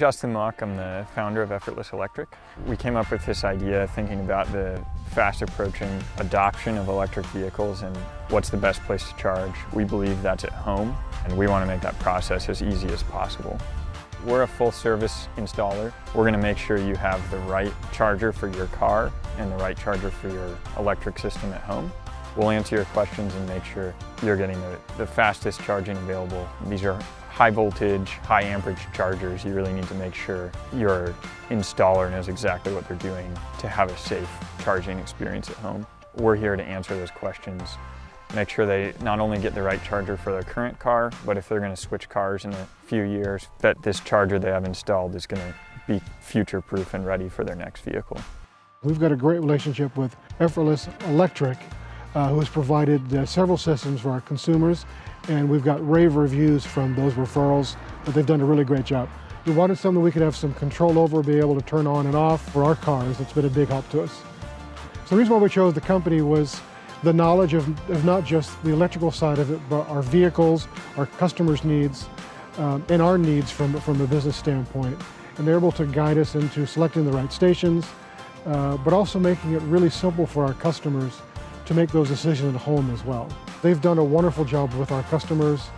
Justin Mock, I'm the founder of Effortless Electric. We came up with this idea thinking about the fast approaching adoption of electric vehicles and what's the best place to charge. We believe that's at home, and we want to make that process as easy as possible. We're a full service installer. We're going to make sure you have the right charger for your car and the right charger for your electric system at home. We'll answer your questions and make sure you're getting the fastest charging available. These are high voltage, high amperage chargers. You really need to make sure your installer knows exactly what they're doing to have a safe charging experience at home. We're here to answer those questions, make sure they not only get the right charger for their current car, but if they're going to switch cars in a few years, that this charger they have installed is going to be future-proof and ready for their next vehicle. We've got a great relationship with Effortless Electric, who has provided several systems for our consumers, and we've got rave reviews from those referrals that they've done a really great job. We wanted something we could have some control over, be able to turn on and off for our cars. It's been a big help to us. So the reason why we chose the company was the knowledge of not just the electrical side of it, but our vehicles, our customers' needs, and our needs from a business standpoint. And they're able to guide us into selecting the right stations, but also making it really simple for our customers to make those decisions at home as well. They've done a wonderful job with our customers,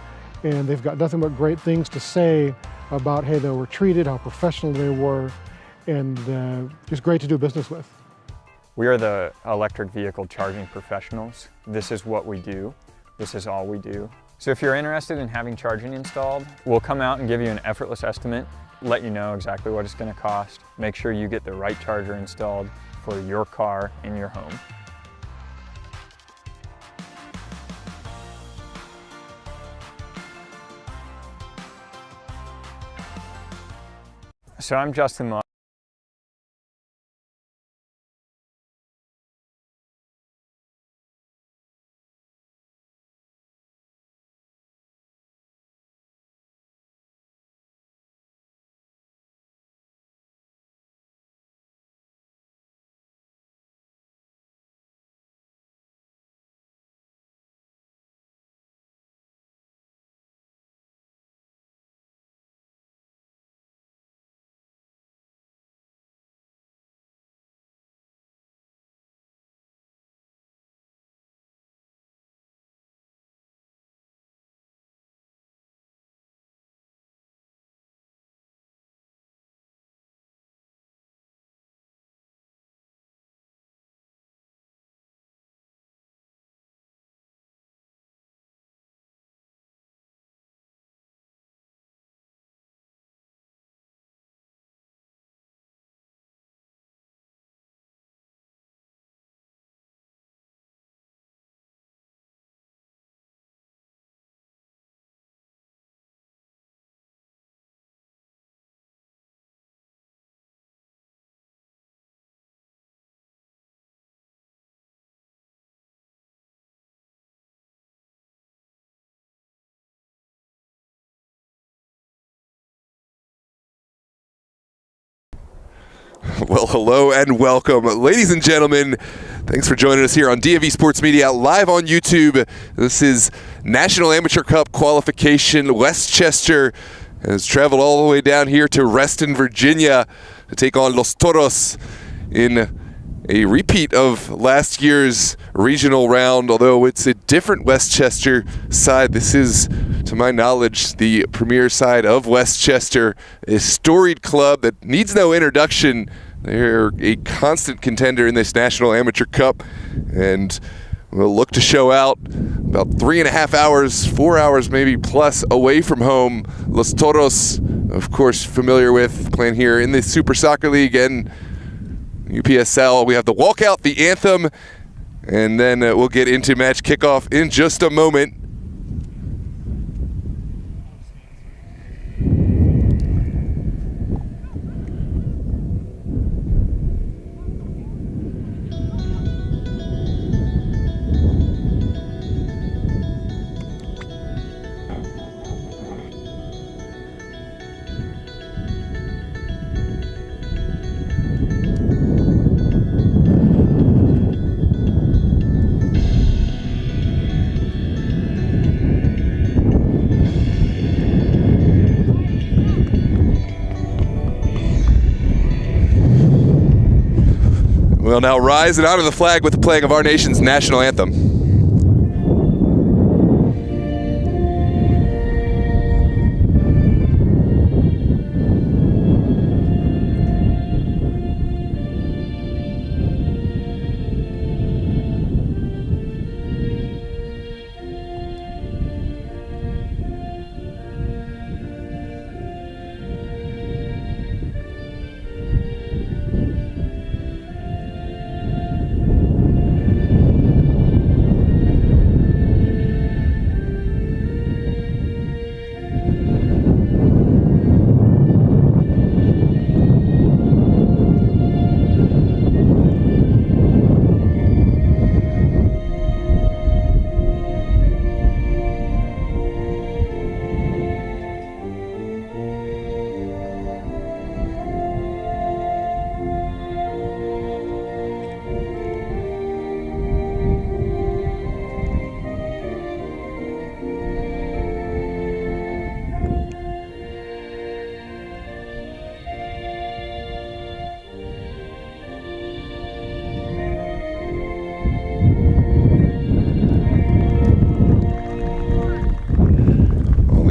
and they've got nothing but great things to say about how they were treated, how professional they were, and just great to do business with. We are the electric vehicle charging professionals. This is what we do. This is all we do. So if you're interested in having charging installed, we'll come out and give you an effortless estimate, let you know exactly what it's going to cost, make sure you get the right charger installed for your car in your home. So I'm Justin Mock. Well, hello and welcome. Ladies and gentlemen, thanks for joining us here on DMV Sports Media, live on YouTube. This is National Amateur Cup qualification. Westchester has traveled all the way down here to Reston, Virginia to take on Los Toros in a repeat of last year's regional round, although it's a different Westchester side. This is, to my knowledge, the premier side of Westchester, a storied club that needs no introduction. They're a constant contender in this National Amateur Cup, and we'll look to show out about 3.5 hours, 4 hours maybe plus away from home. Los Toros, of course, familiar with, playing here in the Super Soccer League and UPSL. We have the walkout, the anthem, and then we'll get into match kickoff in just a moment. We'll now rise and honor the flag with the playing of our nation's national anthem.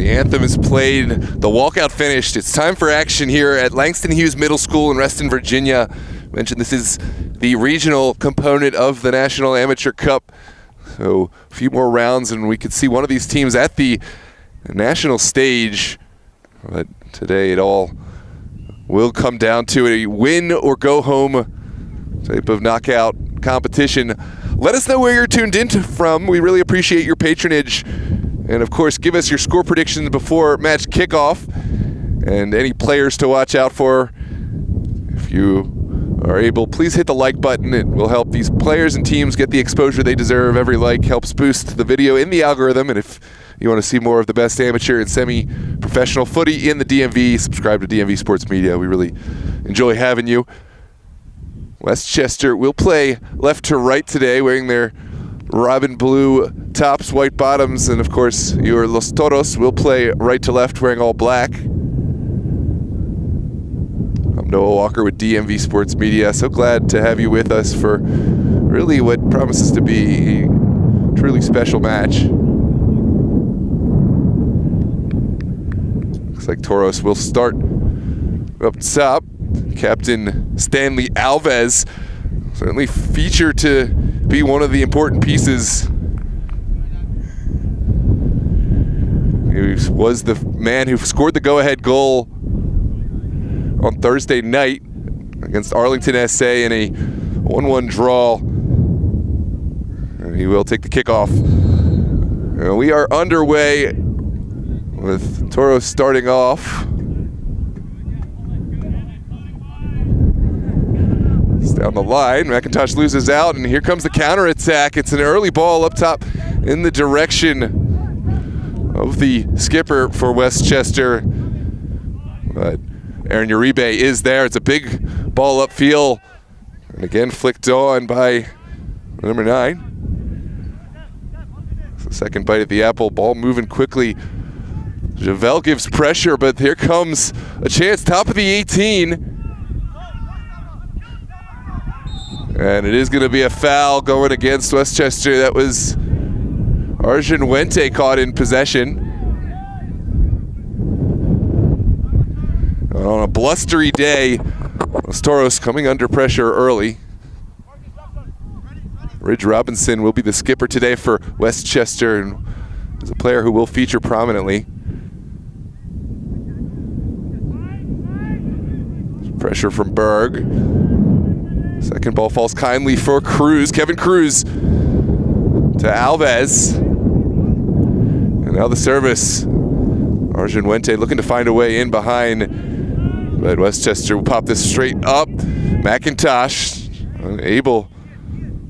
Anthem is played, the walkout finished. It's time for action here at Langston Hughes Middle School in Reston, Virginia. I mentioned this is the regional component of the National Amateur Cup. So a few more rounds and we could see one of these teams at the national stage. But today it all will come down to a win or go home type of knockout competition. Let us know where you're tuned in from. We really appreciate your patronage. And of course, give us your score predictions before match kickoff and any players to watch out for. If you are able, please hit the like button. It will help these players and teams get the exposure they deserve. Every like helps boost the video in the algorithm. And if you want to see more of the best amateur and semi-professional footy in the DMV, subscribe to DMV Sports Media. We really enjoy having you. Westchester will play left to right today, wearing their robin blue tops, white bottoms, and of course your Los Toros will play right to left wearing all black. I'm Noah Walker with DMV Sports Media. So glad to have you with us for really what promises to be a truly special match. Looks like Toros will start up top. Captain Stanley Alves, certainly featured to be one of the important pieces. He was the man who scored the go-ahead goal on Thursday night against Arlington SA in a 1-1 draw. And he will take the kickoff. And we are underway with Toros starting off. Down the line, McIntosh loses out, and here comes the counterattack. It's an early ball up top in the direction of the skipper for Westchester. But Aaron Uribe is there. It's a big ball upfield, and again flicked on by number 9. It's the second bite at the apple. Ball moving quickly. Javel gives pressure, but here comes a chance. Top of the 18. And it is going to be a foul going against Westchester. That was Arjun Wente caught in possession. On a blustery day, Los Toros coming under pressure early. Ridge Robinson will be the skipper today for Westchester and is a player who will feature prominently. Pressure from Berg. Second ball falls kindly for Cruz. Kevin Cruz to Alves. And now the service. Arjun Wente looking to find a way in behind. But Westchester will pop this straight up. McIntosh unable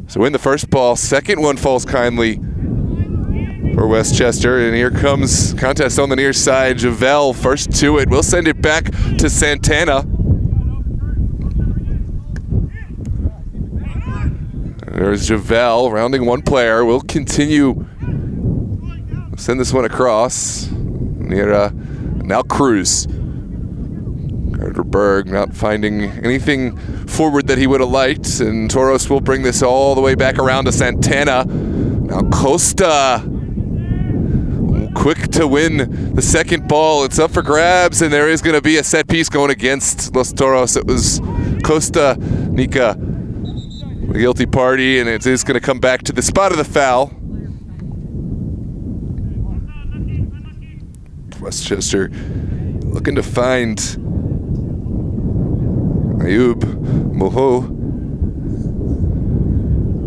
to win the first ball. Second one falls kindly for Westchester. And here comes contest on the near side. Javel first to it. We'll send it back to Santana. There's Javel rounding one player. We'll continue. Send this one across. Near now Cruz. Guarded Berg not finding anything forward that he would have liked, and Toros will bring this all the way back around to Santana. Now Costa, quick to win the second ball. It's up for grabs, and there is going to be a set piece going against Los Toros. It was Costa, Nika, the guilty party, and it is going to come back to the spot of the foul. Westchester looking to find Ayub Moho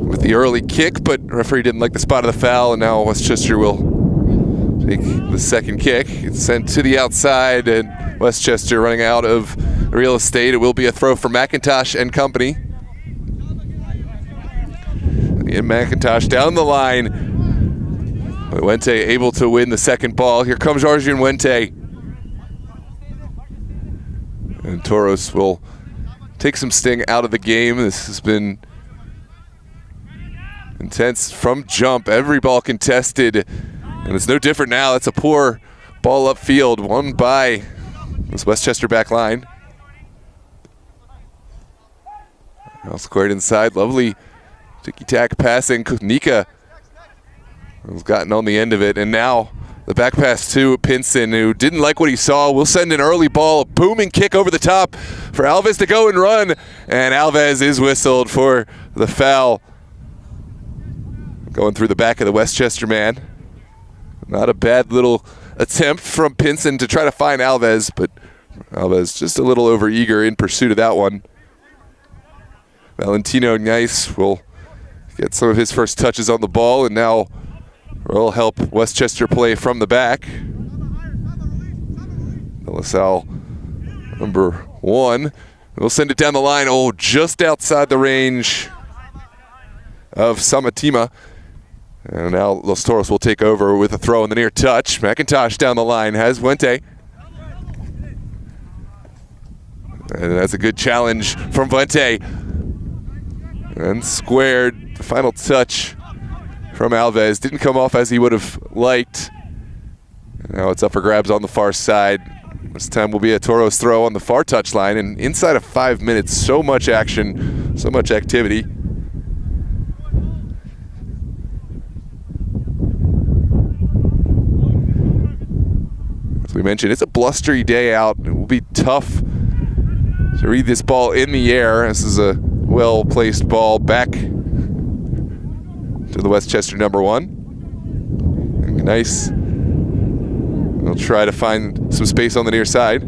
with the early kick, but referee didn't like the spot of the foul, and now Westchester will take the second kick. It's sent to the outside, and Westchester running out of real estate. It will be a throw for McIntosh and company. And McIntosh down the line. Wente able to win the second ball. Here comes Arjun Wente. And Toros will take some sting out of the game. This has been intense from jump. Every ball contested. And it's no different now. It's a poor ball upfield, won by this Westchester back line. Now squared inside. Lovely ticky-tack passing. Nika has gotten on the end of it, and now the back pass to Pinson, who didn't like what he saw. We'll send an early ball, a booming kick over the top for Alves to go and run, and Alves is whistled for the foul. Going through the back of the Westchester man. Not a bad little attempt from Pinson to try to find Alves, but Alves just a little overeager in pursuit of that one. Valentino Nice will get some of his first touches on the ball, and now will help Westchester play from the back. LaSalle, number 1. We'll send it down the line. Oh, just outside the range of Samatima. And now Los Toros will take over with a throw in the near touch. McIntosh down the line has Wente. And that's a good challenge from Wente. And squared. The final touch from Alves didn't come off as he would have liked. Now it's up for grabs on the far side. This time will be a Toros throw on the far touchline, and inside of 5 minutes, so much action, so much activity. As we mentioned, it's a blustery day out. It will be tough to read this ball in the air. This is a well-placed ball back to the Westchester number 1. Nice. We'll try to find some space on the near side.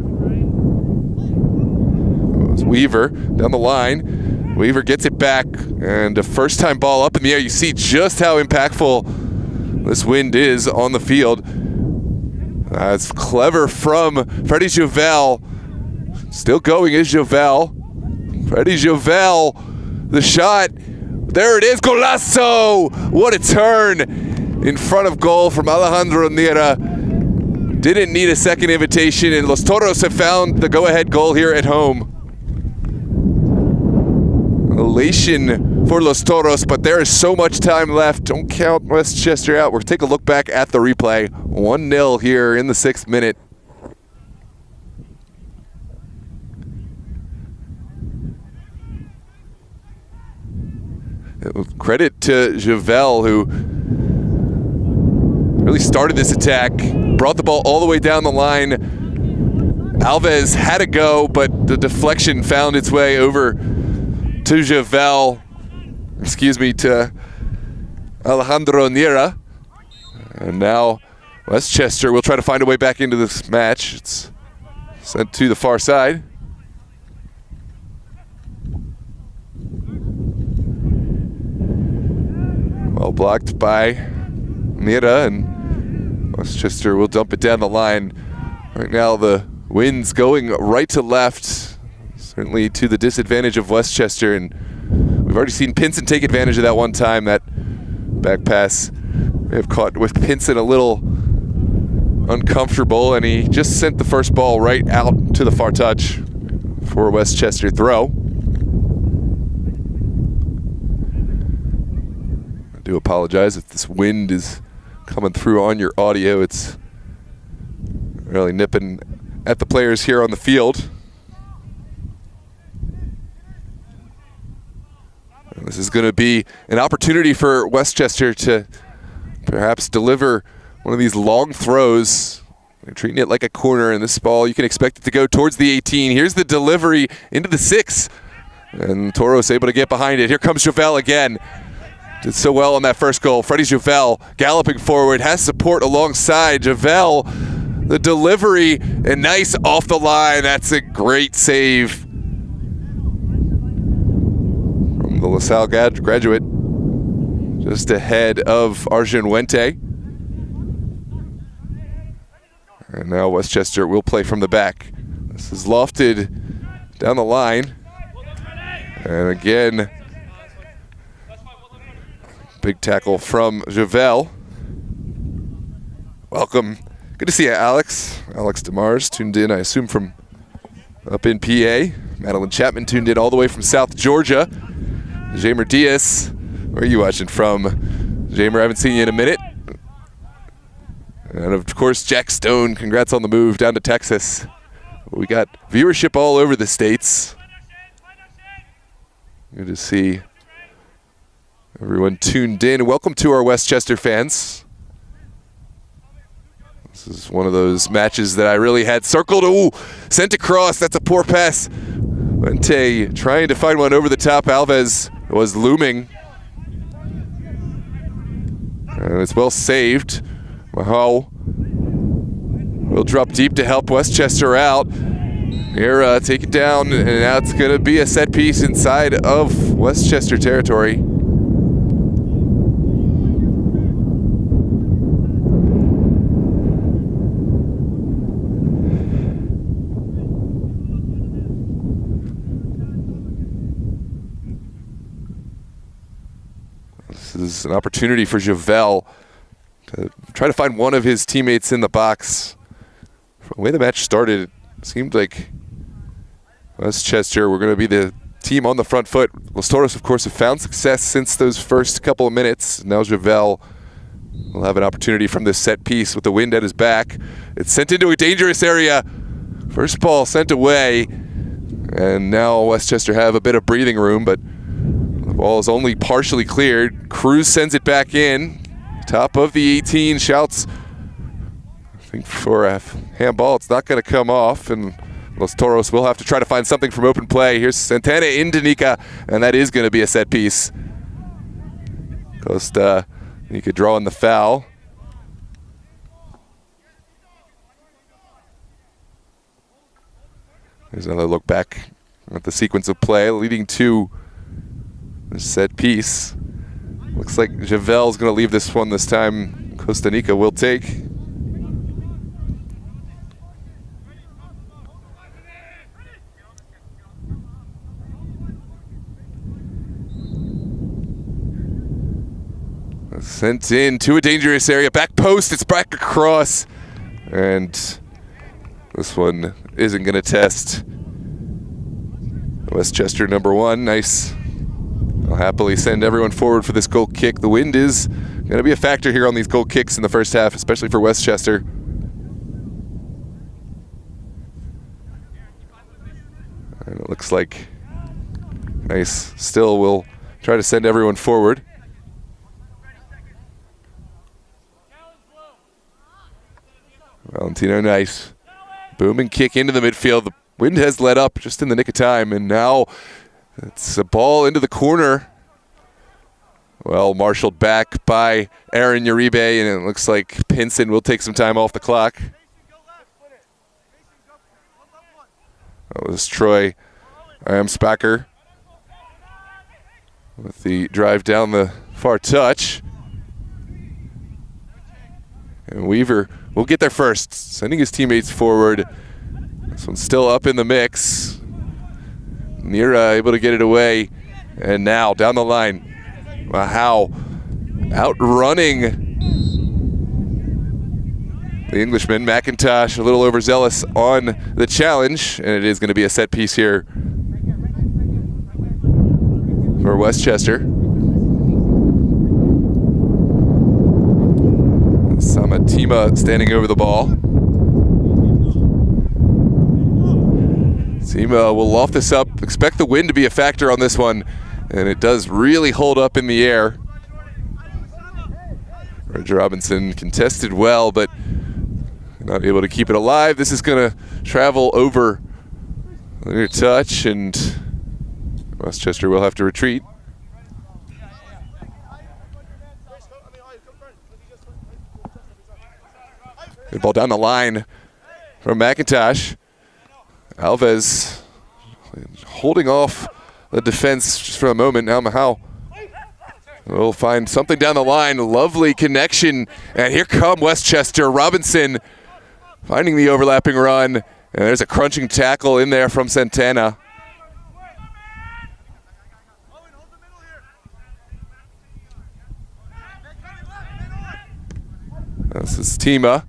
It's Weaver down the line. Weaver gets it back, and a first-time ball up in the air. You see just how impactful this wind is on the field. It's clever from Freddie Jovel. Still going is Jovel. Freddie Jovel, the shot. There it is, golazo! What a turn in front of goal from Alejandro Nira. Didn't need a second invitation, and Los Toros have found the go-ahead goal here at home. Elation for Los Toros, but there is so much time left. Don't count Westchester out. We'll take a look back at the replay. 1-0 here in the 6th minute. Credit to Javel, who really started this attack, brought the ball all the way down the line. Alves had to go, but the deflection found its way over to Javel, to Alejandro Nira. And now Westchester will try to find a way back into this match. It's sent to the far side. Well blocked by Nira, and Westchester will dump it down the line. Right now the wind's going right to left, certainly to the disadvantage of Westchester, and we've already seen Pinson take advantage of that one time. That back pass may have caught with Pinson a little uncomfortable, and he just sent the first ball right out to the far touch for a Westchester throw. I do apologize if this wind is coming through on your audio. It's really nipping at the players here on the field. This is going to be an opportunity for Westchester to perhaps deliver one of these long throws. They're treating it like a corner, and this ball, you can expect it to go towards the 18. Here's the delivery into the 6. And Toros able to get behind it. Here comes Javel again. Did so well on that first goal. Freddie Javel galloping forward, has support alongside. Javel, the delivery, and nice off the line. That's a great save from the LaSalle graduate, just ahead of Arjun Wente. And now Westchester will play from the back. This is lofted down the line. And again, big tackle from Javel. Welcome. Good to see you, Alex. Alex DeMars tuned in, I assume, from up in PA. Madeline Chapman tuned in all the way from South Georgia. Jamer Diaz, where are you watching from? Jamer, I haven't seen you in a minute. And of course, Jack Stone, congrats on the move down to Texas. We got viewership all over the states. Good to see everyone tuned in. Welcome to our Westchester fans. This is one of those matches that I really had circled. Ooh, sent across. That's a poor pass. Wente trying to find one over the top. Alves was looming. And it's well saved. Mahal will drop deep to help Westchester out. Here, take it down, and now it's going to be a set piece inside of Westchester territory. This is an opportunity for Javel to try to find one of his teammates in the box. From the way the match started, it seemed like Westchester were going to be the team on the front foot. Los Toros, of course, have found success since those first couple of minutes. Now Javel will have an opportunity from this set piece with the wind at his back. It's sent into a dangerous area. First ball sent away. And now Westchester have a bit of breathing room, but the ball is only partially cleared. Cruz sends it back in. Top of the 18, shouts, I think, for a handball. It's not going to come off, and Los Toros will have to try to find something from open play. Here's Santana in Danica, and that is going to be a set piece. Costa, he could draw in the foul. There's another look back at the sequence of play leading to the set piece. Looks like Javel's going to leave this one this time. Costa Rica will take. Sent in to a dangerous area. Back post, it's back across. And this one isn't going to test. Westchester #1, nice. I'll happily send everyone forward for this goal kick. The wind is going to be a factor here on these goal kicks in the first half, especially for Westchester. And it looks like nice. Still, we'll try to send everyone forward. Valentino, nice. Booming kick into the midfield. The wind has let up just in the nick of time, and now it's a ball into the corner. Well, marshaled back by Aaron Uribe, and it looks like Pinson will take some time off the clock. That was Troy Amspacher with the drive down the far touch. And Weaver will get there first, sending his teammates forward. This one's still up in the mix. Nira able to get it away. And now down the line, Mahau outrunning the Englishman. McIntosh a little overzealous on the challenge, and it is going to be a set piece here for Westchester. Samatima standing over the ball. Sima will loft this up. Expect the wind to be a factor on this one. and it does really hold up in the air. Roger Robinson contested well, but not able to keep it alive. This is going to travel over the near touch, and Westchester will have to retreat. Good ball down the line from McIntosh. Alves holding off the defense just for a moment. Now Mahal will find something down the line. Lovely connection. And here come Westchester. Robinson finding the overlapping run. And there's a crunching tackle in there from Santana. This is Tima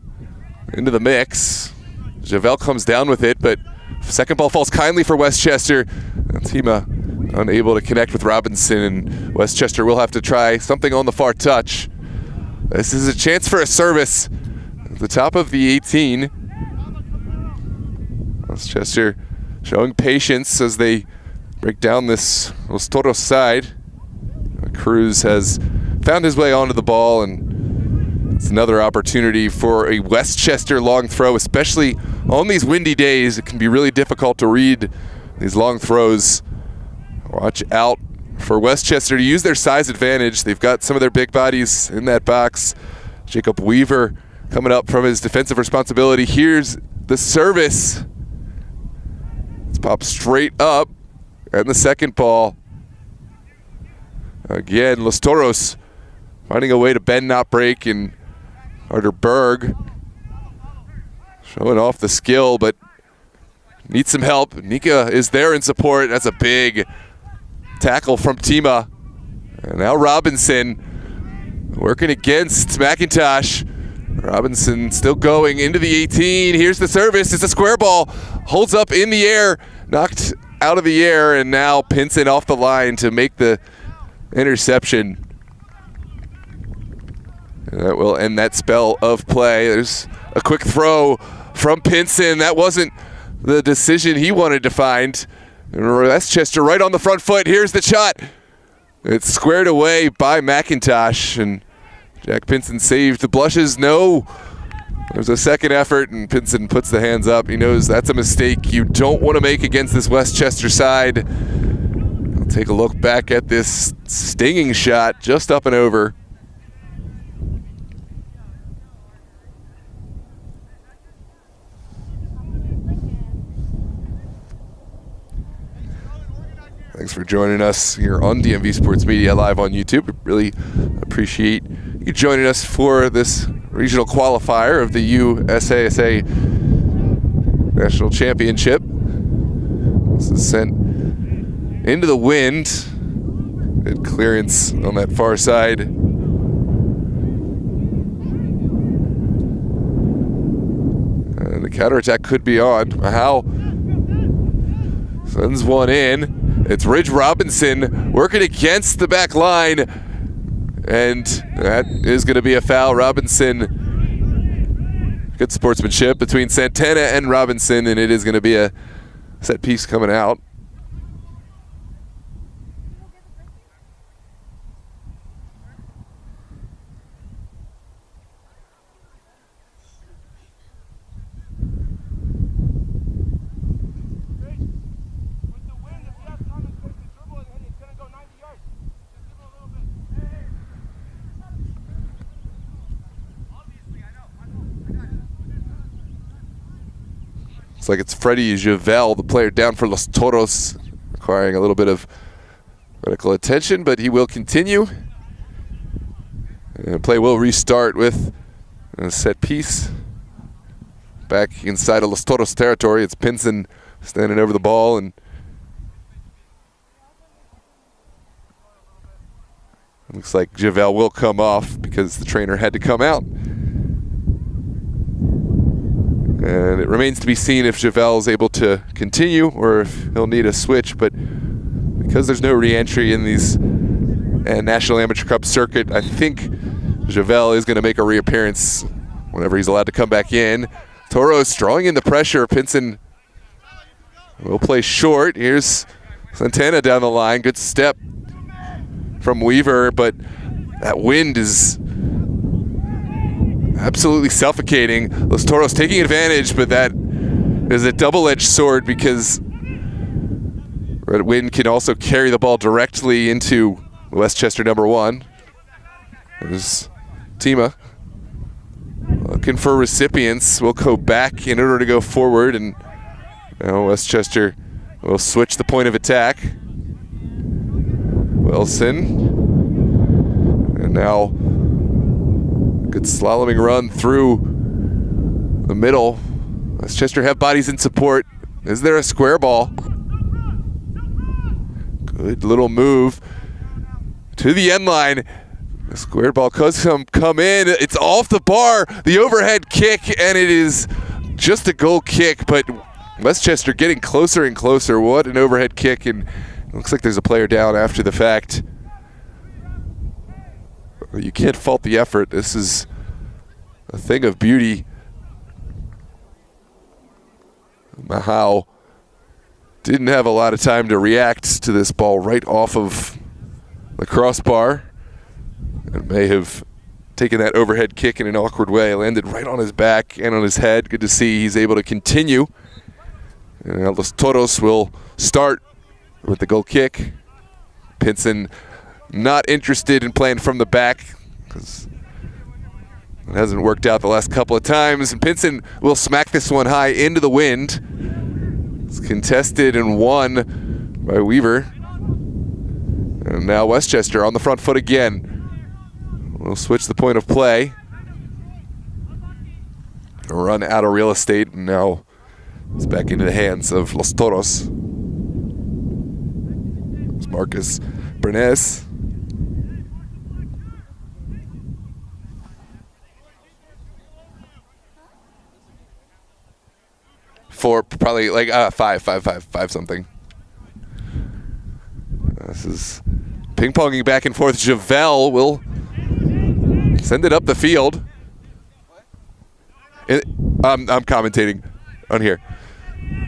into the mix. Javel comes down with it, but second ball falls kindly for Westchester. And Tima unable to connect with Robinson, and Westchester will have to try something on the far touch. This is a chance for a service at the top of the 18. Westchester showing patience as they break down this Los Toros side. Cruz has found his way onto the ball, and it's another opportunity for a Westchester long throw, especially on these windy days. It can be really difficult to read these long throws. Watch out for Westchester to use their size advantage. They've got some of their big bodies in that box. Jacob Weaver coming up from his defensive responsibility. Here's the service. It's popped straight up, and the second ball. Again, Los Toros finding a way to bend, not break, and Carter Berg showing off the skill, but needs some help. Nika is there in support. That's a big tackle from Tima. And now Robinson working against McIntosh. Robinson still going into the 18. Here's the service. It's a square ball. Holds up in the air. Knocked out of the air, and now Pinson off the line to make the interception. And that will end that spell of play. There's a quick throw from Pinson. That wasn't the decision he wanted to find. And Westchester right on the front foot. Here's the shot. It's squared away by McIntosh, and Jack Pinson saved the blushes. No, there's a second effort, and Pinson puts the hands up. He knows that's a mistake you don't want to make against this Westchester side. I'll take a look back at this stinging shot just up and over. Thanks for joining us here on DMV Sports Media live on YouTube. We really appreciate you joining us for this regional qualifier of the USASA National Championship. This is sent into the wind. Good clearance on that far side. And the counterattack could be on. Mahal sends one in. It's Ridge Robinson working against the back line, and that is going to be a foul. Robinson, good sportsmanship between Santana and Robinson, and it is going to be a set piece coming out. Looks like it's Freddie Javel, the player down for Los Toros, requiring a little bit of medical attention, but he will continue. And play will restart with a set piece. Back inside of Los Toros territory, it's Pinson standing over the ball, and it looks like Javel will come off because the trainer had to come out. And it remains to be seen if Javel is able to continue or if he'll need a switch, but because there's no re-entry in these National Amateur Cup circuit, I think Javel is going to make a reappearance whenever he's allowed to come back in. Toros drawing in the pressure. Pinson will play short. Here's Santana down the line. Good step from Weaver, but that wind is absolutely suffocating. Los Toros taking advantage, but that is a double-edged sword because that wind can also carry the ball directly into Westchester #1. There's Tima looking for recipients. We'll go back in order to go forward, and now Westchester will switch the point of attack. Wilson, and now good slaloming run through the middle. Westchester have bodies in support. Is there a square ball? Good little move to the end line. The square ball does come in. It's off the bar. The overhead kick, and it is just a goal kick, but Westchester getting closer and closer. What an overhead kick, and it looks like there's a player down after the fact. You can't fault the effort. This is a thing of beauty. Mahau didn't have a lot of time to react to this ball right off of the crossbar, and may have taken that overhead kick in an awkward way. Landed right on his back and on his head. Good to see he's able to continue. And now Los Toros will start with the goal kick. Pinson not interested in playing from the back because it hasn't worked out the last couple of times. And Pinson will smack this one high into the wind. It's contested and won by Weaver. And now Westchester on the front foot again. We'll switch the point of play. A run out of real estate, and now it's back into the hands of Los Toros. It's Marcus Bernes. For probably like five something. This is ping-ponging back and forth. Javel will send it up the field. I'm commentating on here.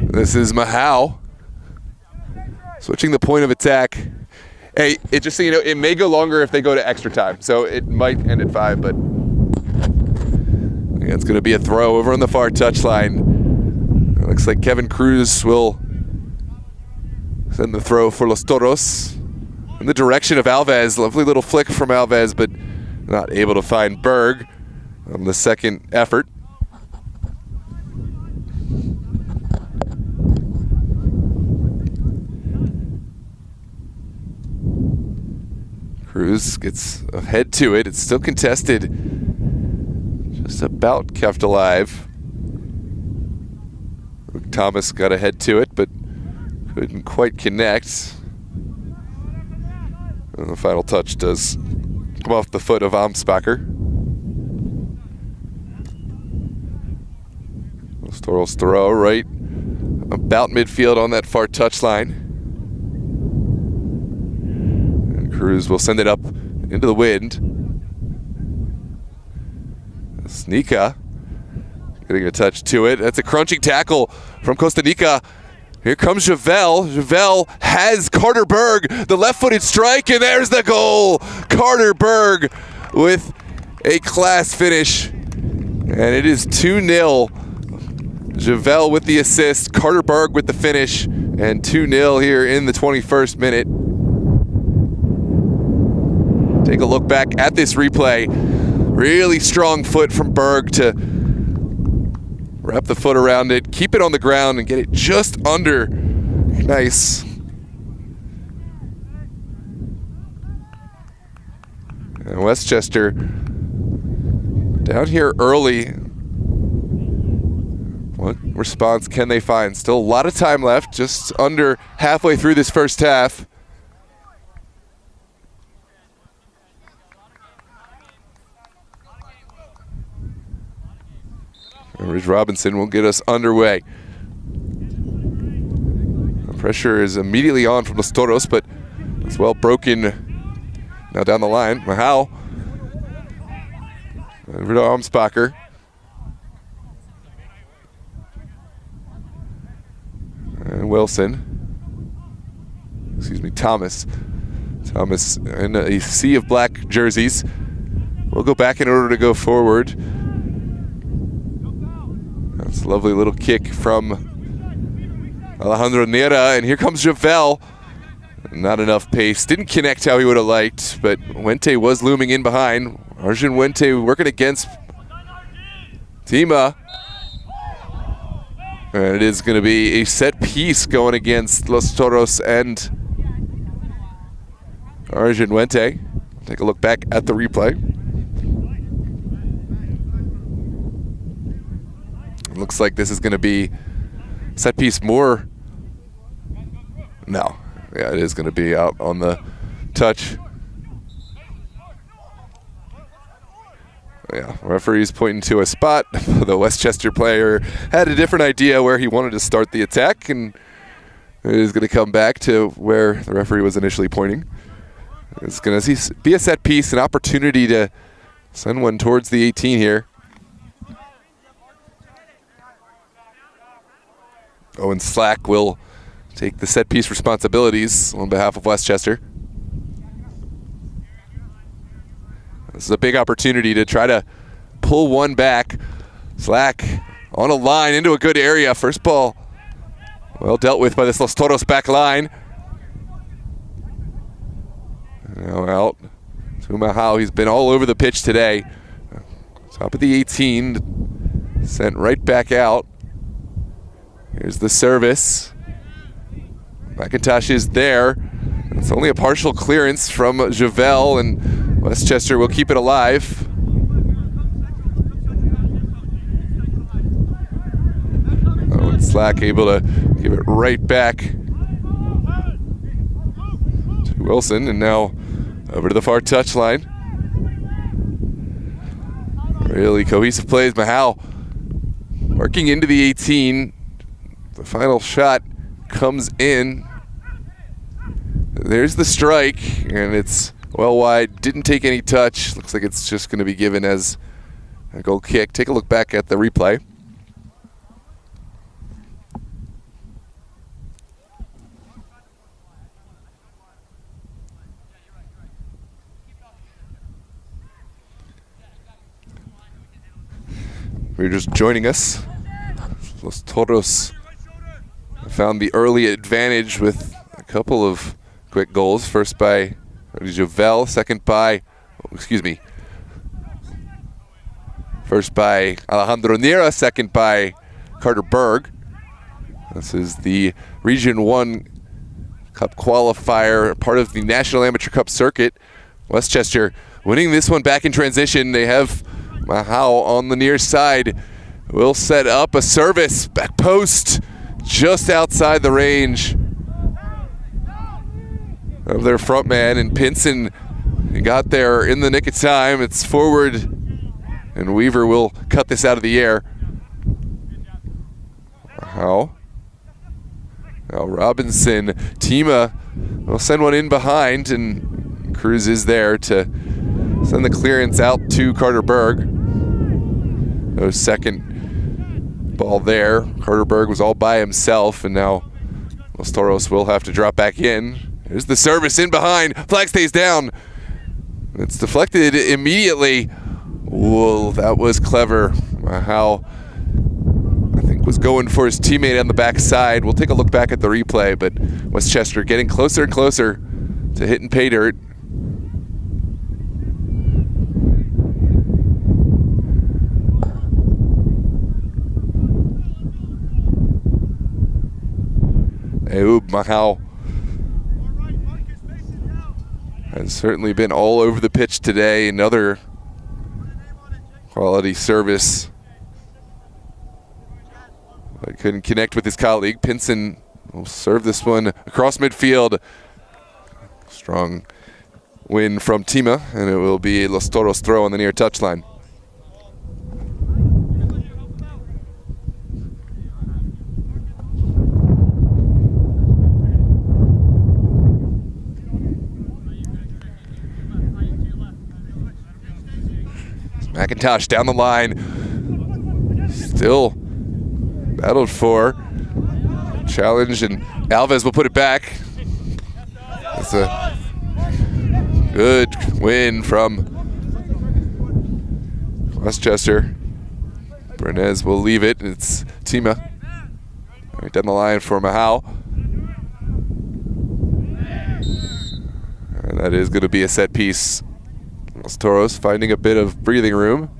This is Mahau switching the point of attack. Hey, it just so you know, it may go longer if they go to extra time, so it might end at 5, but yeah, it's going to be a throw over on the far touchline. It looks like Kevin Cruz will send the throw for Los Toros in the direction of Alves. Lovely little flick from Alves, but not able to find Berg on the second effort. Cruz gets a head to it. It's still contested. Just about kept alive. Thomas got a head to it, but couldn't quite connect. And the final touch does come off the foot of Amsbacher. Toros throw right about midfield on that far touchline. And Cruz will send it up into the wind. Snika getting a touch to it. That's a crunching tackle from Costa Rica. Here comes Javel. Javel has Carter Berg, the left-footed strike, and there's the goal. Carter Berg with a class finish, and it is 2-0. Javel with the assist, Carter Berg with the finish, and 2-0 here in the 21st minute. Take a look back at this replay. Really strong foot from Berg to wrap the foot around it, keep it on the ground, and get it just under. Nice. And Westchester down here early. What response can they find? Still a lot of time left, just under halfway through this first half. Ridge Robinson will get us underway. The pressure is immediately on from Los Toros, but it's well broken now down the line. Mahau. Over to Amsbacher. And Wilson. Excuse me, Thomas. Thomas in a sea of black jerseys. We'll go back in order to go forward. That's a lovely little kick from Alejandro Nera, and here comes Javel. Not enough pace. Didn't connect how he would have liked, but Wente was looming in behind. Arjun Wente working against Tima. And it is going to be a set piece going against Los Toros and Arjun Wente. Take a look back at the replay. It looks like this is going to be set piece more. No. Yeah, it is going to be out on the touch. Yeah, referee's pointing to a spot. The Westchester player had a different idea where he wanted to start the attack, and it is going to come back to where the referee was initially pointing. It's going to be a set piece, an opportunity to send one towards the 18 here. Owen Slack will take the set piece responsibilities on behalf of Westchester. This is a big opportunity to try to pull one back. Slack on a line into a good area. First ball well dealt with by this Los Toros back line. Now out to Mahal. He's been all over the pitch today. Top of the 18, sent right back out. Here's the service. McIntosh is there. It's only a partial clearance from Javel, and Westchester will keep it alive. Oh, and Slack able to give it right back to Wilson, and now over to the far touchline. Really cohesive plays. Mahal working into the 18. The final shot comes in. There's the strike, and it's well wide. Didn't take any touch. Looks like it's just going to be given as a goal kick. Take a look back at the replay. If you're just joining us, Los Toros found the early advantage with a couple of quick goals. First by Javel, second by, first by Alejandro Nera, second by Carter Berg. This is the Region 1 Cup qualifier, part of the National Amateur Cup circuit. Westchester winning this one back in transition. They have Mahal on the near side. Will set up a service, back post, just outside the range of their front man, and Pinson got there in the nick of time. It's forward, and Weaver will cut this out of the air. Now Robinson, Tima will send one in behind, and Cruz is there to send the clearance out to Carter Berg. No second ball there. Carter Berg was all by himself, and now Los Toros will have to drop back in. There's the service in behind. Flag stays down. It's deflected immediately. Whoa, that was clever. How I think was going for his teammate on the backside. We'll take a look back at the replay, but Westchester getting closer and closer to hitting pay dirt. Ayub Mahal has certainly been all over the pitch today. Another quality service, but couldn't connect with his colleague. Pinson will serve this one across midfield. Strong win from Tima, and it will be Los Toros throw on the near touchline. McIntosh down the line, still battled for challenge, and Alves will put it back. It's a Good win from Westchester. Bernez will leave it. It's Tima. Right down the line for Mahal. And that is going to be a set piece. Los Toros finding a bit of breathing room.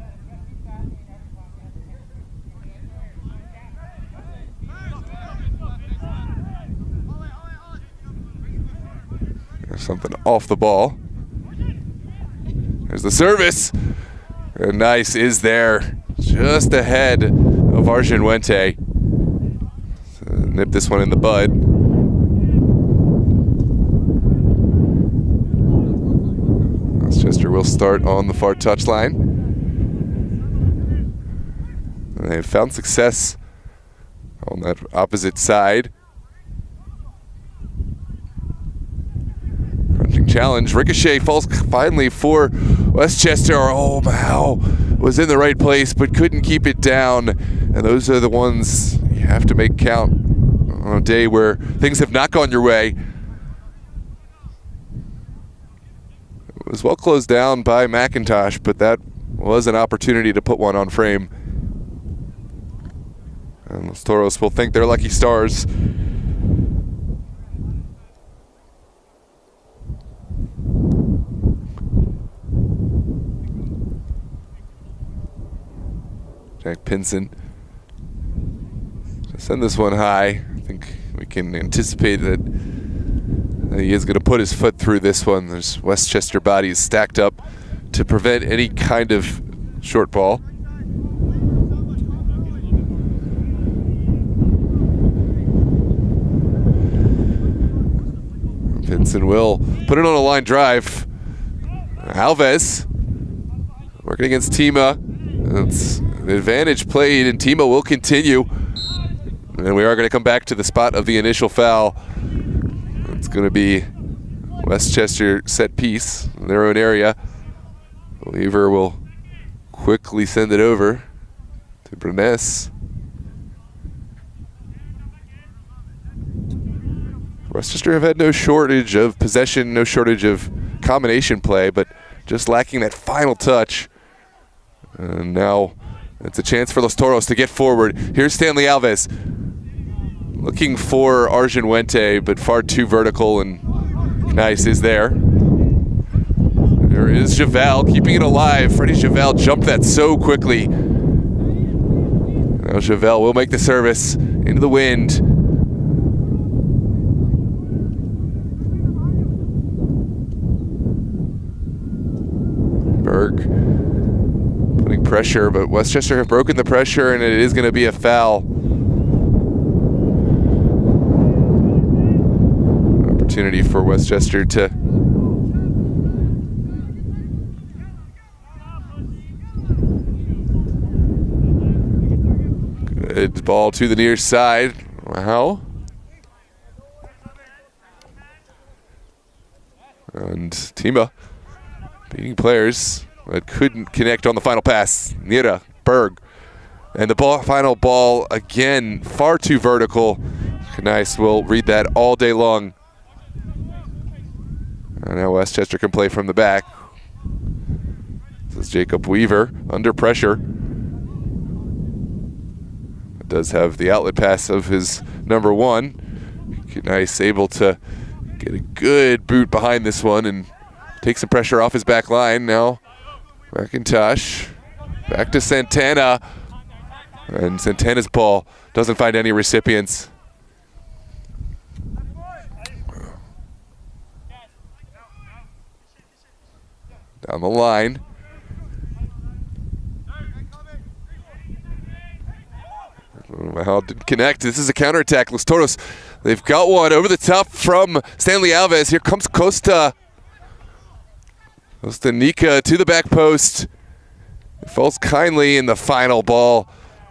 There's something off the ball. There's the service. And nice is there. Just ahead of Arjun Wente. So nip this one in the bud. Westchester will start on the far touchline. And they've found success on that opposite side. Crunching challenge. Ricochet falls finally for Westchester. Oh, Mahal was in the right place but couldn't keep it down. And those are the ones you have to make count on a day where things have not gone your way. It was well closed down by McIntosh, but that was an opportunity to put one on frame. And Los Toros will think they're lucky stars. Jack Pinson to send this one high. I think we can anticipate that he is going to put his foot through this one. There's Westchester bodies stacked up to prevent any kind of short ball. Pinson will put it on a line drive. Alves working against Tima. It's an advantage played, and Tima will continue. And we are going to come back to the spot of the initial foul. It's going to be Westchester set piece in their own area. Weaver will quickly send it over to Bernez. Westchester have had no shortage of possession, no shortage of combination play, but just lacking that final touch. And now it's a chance for Los Toros to get forward. Here's Stanley Alves looking for Arjun Wente, but far too vertical, and nice is there. There is Javel keeping it alive. Freddie Javel jumped that so quickly. Now Javel will make the service into the wind. Berg putting pressure, but Westchester have broken the pressure, and it is going to be a foul. Opportunity for Westchester to good ball to the near side. Wow. And Tima beating players that couldn't connect on the final pass. Nira, Berg. And the final ball, again, far too vertical. Nice, we'll read that all day long. And now Westchester can play from the back. This is Jacob Weaver under pressure. Does have the outlet pass of his number one. Nice, able to get a good boot behind this one and take some pressure off his back line. Now McIntosh back to Santana, and Santana's ball doesn't find any recipients. Down the line. Mahal didn't connect. This is a counterattack. Los Toros, they've got one over the top from Stanley Alves. Here comes Costa. Costa Nika to the back post. It falls kindly, in the final ball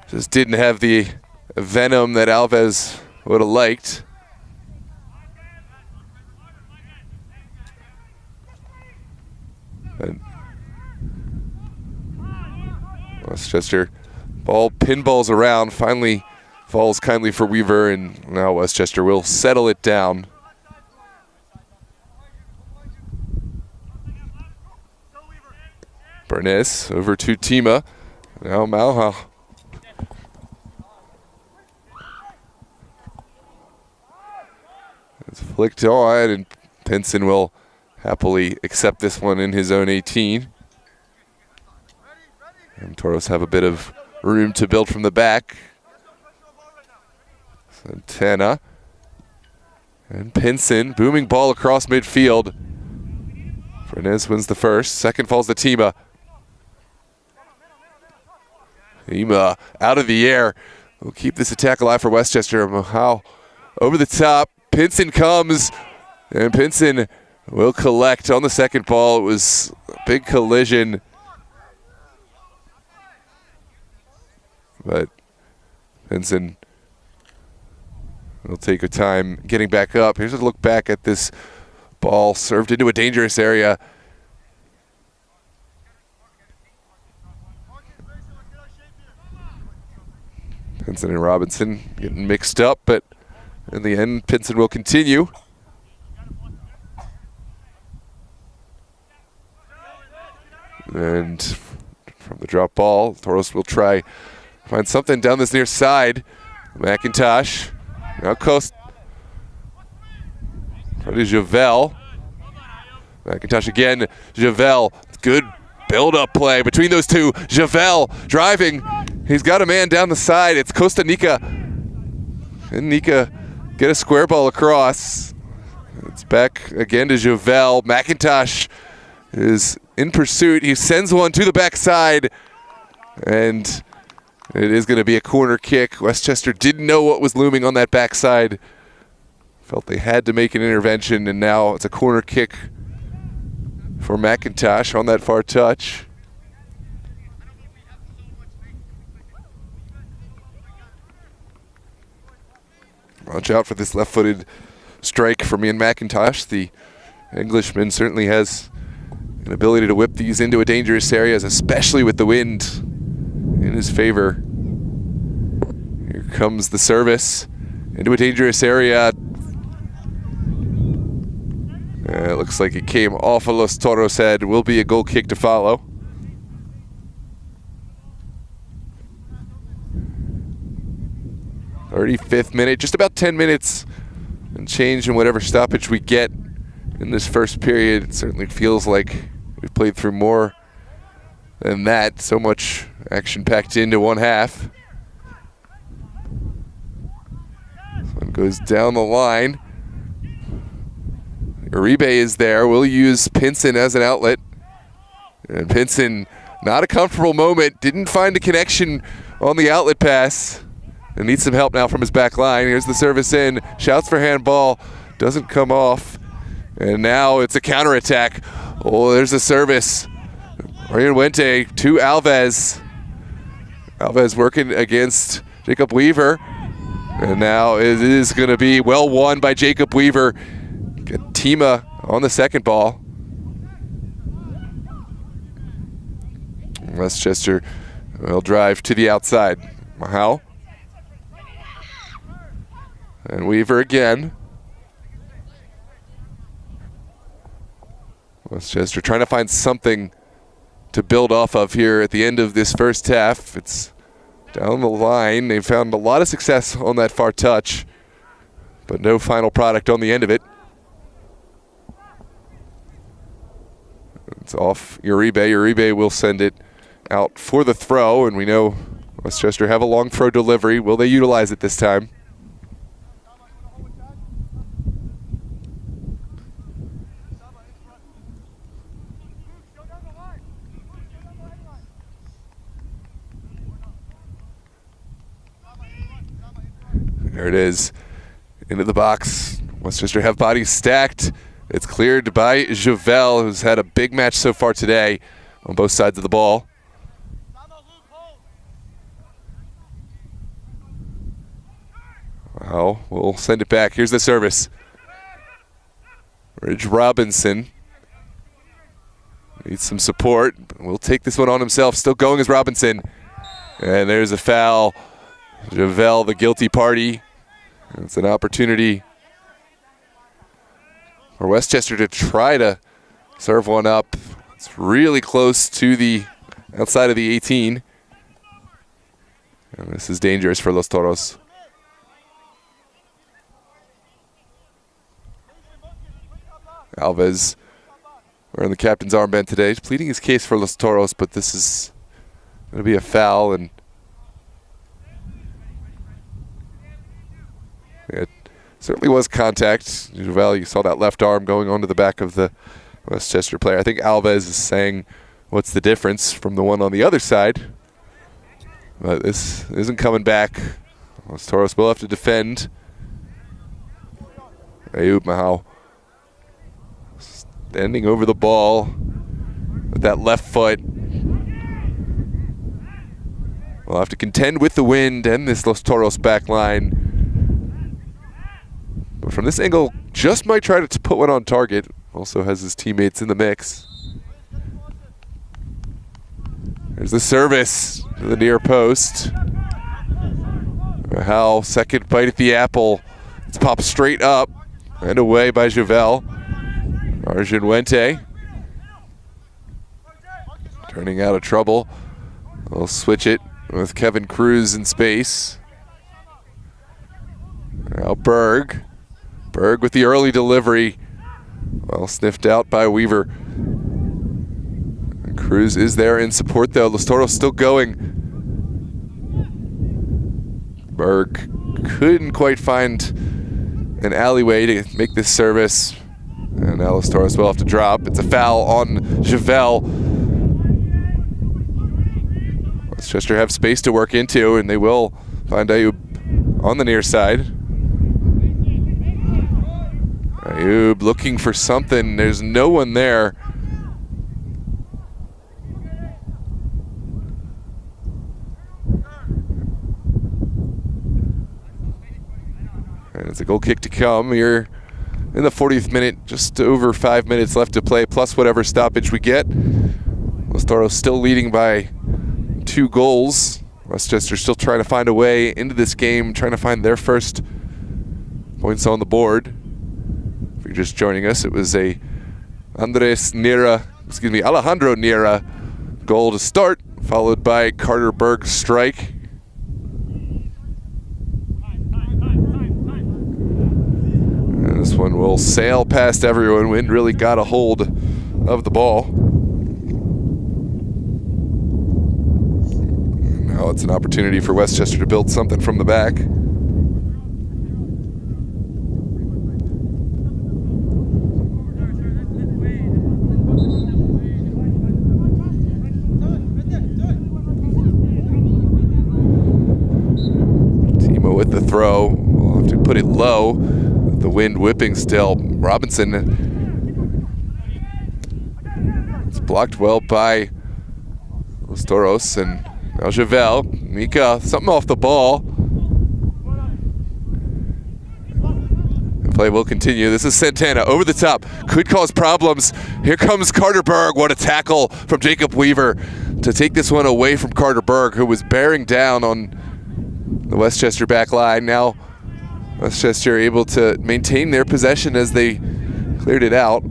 just didn't have the venom that Alves would have liked. And Westchester ball pinballs around, finally falls kindly for Weaver, and now Westchester will settle it down. Bernes over to Tima. Now Malha. It's flicked on, and Pinson will happily accept this one in his own 18. And Toros have a bit of room to build from the back. Santana. And Pinson, booming ball across midfield. Bernes wins the first. Second falls to Tima. Tima out of the air. We'll keep this attack alive for Westchester. Mahal over the top. Pinson comes, and Pinson will collect on the second ball. It was a big collision, but Pinson will take a time getting back up. Here's a look back at this ball served into a dangerous area. Pinson and Robinson getting mixed up, but in the end, Pinson will continue. And from the drop ball, Toros will try find something down this near side. McIntosh, now Coast. Ready, Javel. McIntosh again, Javel. Good build-up play between those two. Javel driving. He's got a man down the side. It's Costa Nika. And Nika get a square ball across. It's back again to Javel. McIntosh is in pursuit. He sends one to the backside, and it is going to be a corner kick. Westchester didn't know what was looming on that backside. Felt they had to make an intervention, and now it's a corner kick for McIntosh on that far touch. Watch out for this left-footed strike from Ian McIntosh. The Englishman certainly has an ability to whip these into a dangerous areas, especially with the wind in his favor. Here comes the service into a dangerous area. It looks like it came off of Los Toros' head. Will be a goal kick to follow. .35th minute, just about 10 minutes and change in whatever stoppage we get in this first period. It certainly feels like we've played through more than that. So much action packed into one half. This one goes down the line. Uribe is there. We'll use Pinson as an outlet. And Pinson, not a comfortable moment. Didn't find a connection on the outlet pass. And needs some help now from his back line. Here's the service in. Shouts for handball. Doesn't come off. And now it's a counterattack. Oh, there's the service. Orienwente to Alves. Alves working against Jacob Weaver. And now it is going to be well won by Jacob Weaver. Get Tima on the second ball. Westchester will drive to the outside. Mahal. And Weaver again. Westchester trying to find something to build off of here at the end of this first half. It's down the line. They've found a lot of success on that far touch, but no final product on the end of it. It's off Uribe. Uribe will send it out for the throw, and we know Westchester have a long throw delivery. Will they utilize it this time? There it is, into the box. Westchester have bodies stacked. It's cleared by Javel, who's had a big match so far today on both sides of the ball. Well, we'll send it back. Here's the service. Ridge Robinson needs some support. We'll take this one on himself. Still going as Robinson. And there's a foul. Javel, the guilty party. It's an opportunity for Westchester to try to serve one up. It's really close to the outside of the 18. And this is dangerous for Los Toros. Alves wearing the captain's armband today, pleading his case for Los Toros, but this is going to be a foul. And it certainly was contact. Juvel, you saw that left arm going onto the back of the Westchester player. I think Alves is saying, what's the difference from the one on the other side? But this isn't coming back. Los Toros will have to defend. Ayub Mahal standing over the ball with that left foot. We'll have to contend with the wind and this Los Toros back line. But from this angle, just might try to put one on target. Also has his teammates in the mix. There's the service to the near post. Mahal, second bite at the apple. It's popped straight up and away by Juvel. Arjun Wente turning out of trouble. We'll switch it with Kevin Cruz in space. Now Berg. Berg with the early delivery. Well sniffed out by Weaver. And Cruz is there in support though. Los Toros still going. Berg couldn't quite find an alleyway to make this service. And now Los Toros will have to drop. It's a foul on Juvel. Westchester have space to work into, and they will find Ayub on the near side. Ayub looking for something. There's no one there. And it's a goal kick to come here in the 40th minute. Just over 5 minutes left to play, plus whatever stoppage we get. Los Toros still leading by 2 goals. Westchester still trying to find a way into this game, trying to find their first points on the board. If you're just joining us, it was a Alejandro Nira goal to start, followed by Carter Berg's strike. And this one will sail past everyone. Wind really got a hold of the ball. Now it's an opportunity for Westchester to build something from the back. Timo with the throw. We'll have to put it low. The wind whipping still. Robinson. It's blocked well by Los Toros, and now Juvel. Mika, something off the ball. The play will continue. This is Santana over the top. Could cause problems. Here comes Carter Berg. What a tackle from Jacob Weaver to take this one away from Carter Berg, who was bearing down on the Westchester back line. Now Westchester able to maintain their possession as they cleared it out.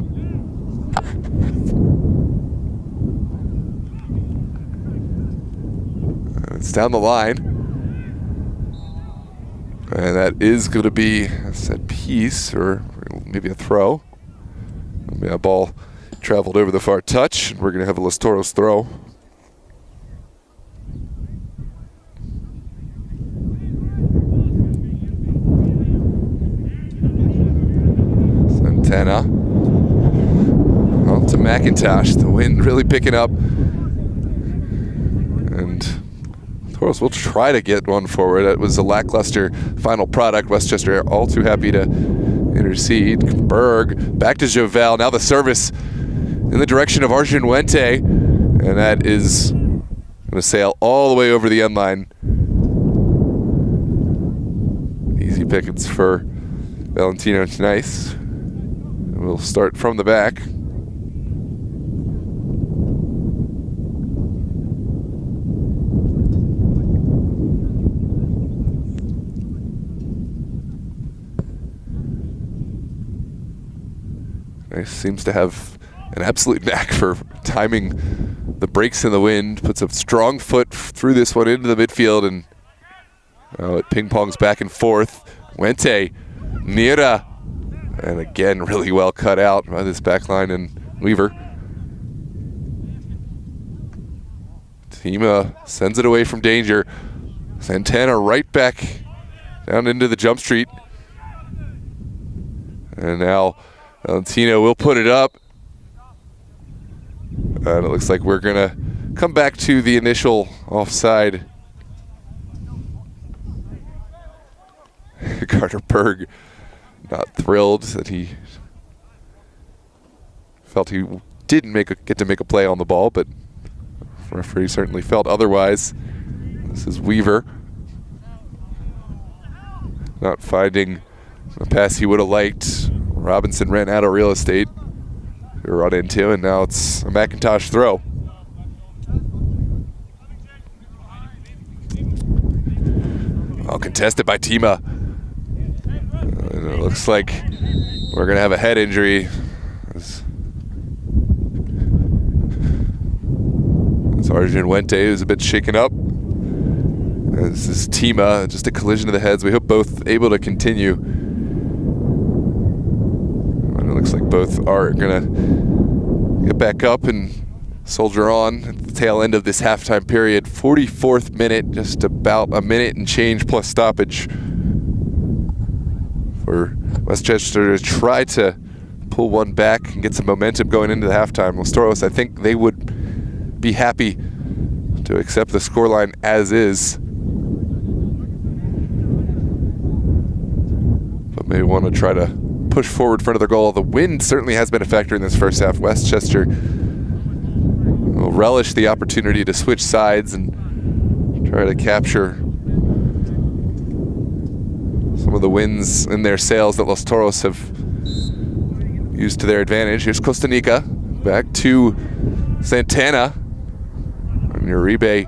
It's down the line. And that is going to be a set piece, or maybe a throw. Maybe a ball traveled over the far touch. We're going to have a Los Toros throw. Santana. Well, to McIntosh. The wind really picking up. And Toros will try to get one forward. It was a lackluster final product. Westchester all too happy to intercede. Berg back to Juvel. Now the service in the direction of Arjun Wente. And that is going to sail all the way over the end line. Easy pickings for Valentino Nice. We'll start from the back. Nice seems to have an absolute knack for timing the breaks in the wind. Puts a strong foot through this one into the midfield, and it ping-pongs back and forth. Wente, Nira, and again, really well cut out by this back line and Weaver. Tima sends it away from danger. Santana right back down into the jump street. And now Valentino will put it up. And it looks like we're gonna come back to the initial offside. Carter Berg not thrilled that he felt he didn't get to make a play on the ball, but the referee certainly felt otherwise. This is Weaver not finding a pass he would have liked. Robinson ran out of real estate to run into, and now it's a McIntosh throw. Well contested by Tima. And it looks like we're going to have a head injury. Sergeant Wente is a bit shaken up. This is Tima, just a collision of the heads. We hope both able to continue. And it looks like both are going to get back up and soldier on at the tail end of this halftime period. 44th minute, just about a minute and change plus stoppage for Westchester to try to pull one back and get some momentum going into the halftime. Los Toros, I think they would be happy to accept the scoreline as is, but may want to try to push forward for another goal. The wind certainly has been a factor in this first half. Westchester will relish the opportunity to switch sides and try to capture some of the winds in their sails that Los Toros have used to their advantage. Here's Costanica, back to Santana. And Uribe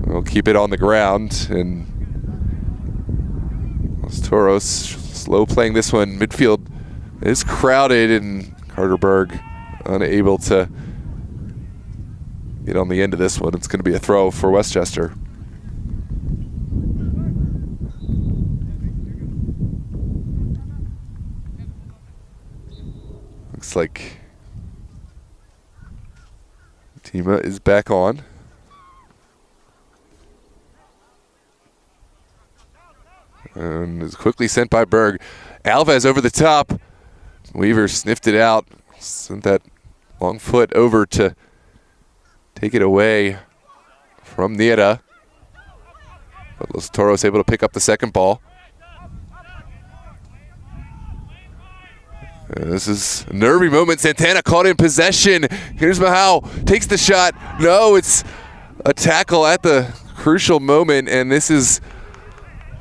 will keep it on the ground, and Los Toros slow playing this one. Midfield is crowded, and Carter Berg unable to get on the end of this one. It's going to be a throw for Westchester. Looks like Tima is back on. And is quickly sent by Berg. Alves over the top. Weaver sniffed it out. Sent that long foot over to take it away from Nieta. But Los Toros able to pick up the second ball. And this is a nervy moment. Santana caught in possession. Here's Mahal, takes the shot. No, it's a tackle at the crucial moment, and this is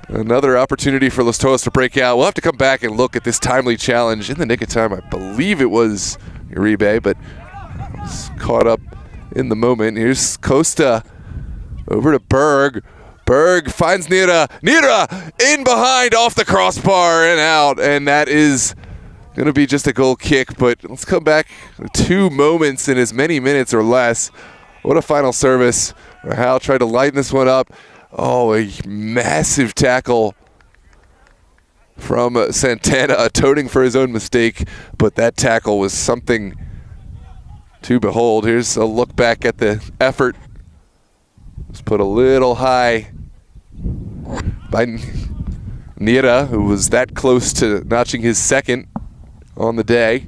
another opportunity for Los Toros to break out. We'll have to come back and look at this timely challenge in the nick of time. I believe it was Uribe, but was caught up in the moment. Here's Costa over to Berg. Berg finds Nira. Nira in behind, off the crossbar and out, and that is going to be just a goal kick. But let's come back. 2 moments in as many minutes or less. What a final service. Rahal tried to lighten this one up. Oh, a massive tackle from Santana, atoning for his own mistake, but that tackle was something to behold. Here's a look back at the effort. It's put a little high by Nieta, who was that close to notching his second on the day.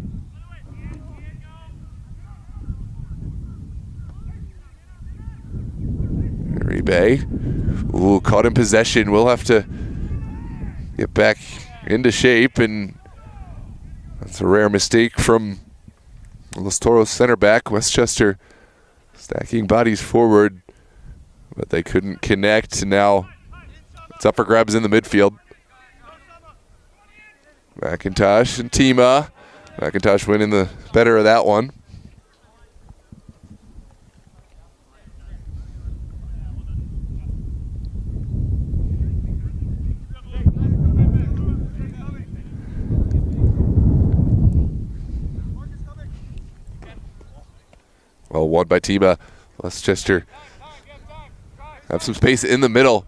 Uribe, ooh, caught in possession. We'll have to get back into shape, and that's a rare mistake from Los Toros center back. Westchester stacking bodies forward, but they couldn't connect. Now it's up for grabs in the midfield. McIntosh and Tima. McIntosh winning the better of that one. Well, won by Tima. Westchester have some space in the middle.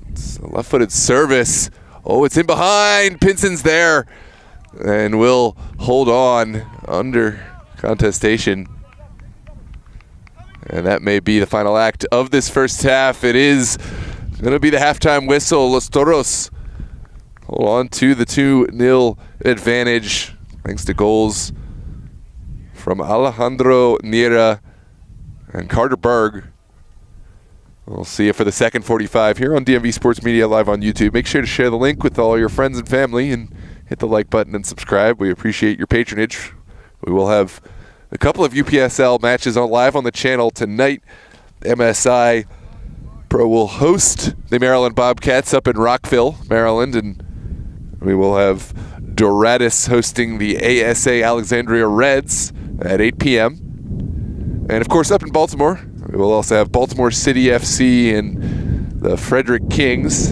It's a left-footed service. Oh, it's in behind. Pinson's there and will hold on under contestation. And that may be the final act of this first half. It is going to be the halftime whistle. Los Toros hold on to the 2-0 advantage thanks to goals from Alejandro Niera and Carter Berg. We'll see you for the second 45 here on DMV Sports Media live on YouTube. Make sure to share the link with all your friends and family and hit the like button and subscribe. We appreciate your patronage. We will have a couple of UPSL matches on live on the channel tonight. MSI Pro will host the Maryland Bobcats up in Rockville, Maryland, and we will have Doratus hosting the ASA Alexandria Reds at 8 p.m. And of course, up in Baltimore, we will also have Baltimore City FC and the Frederick Kings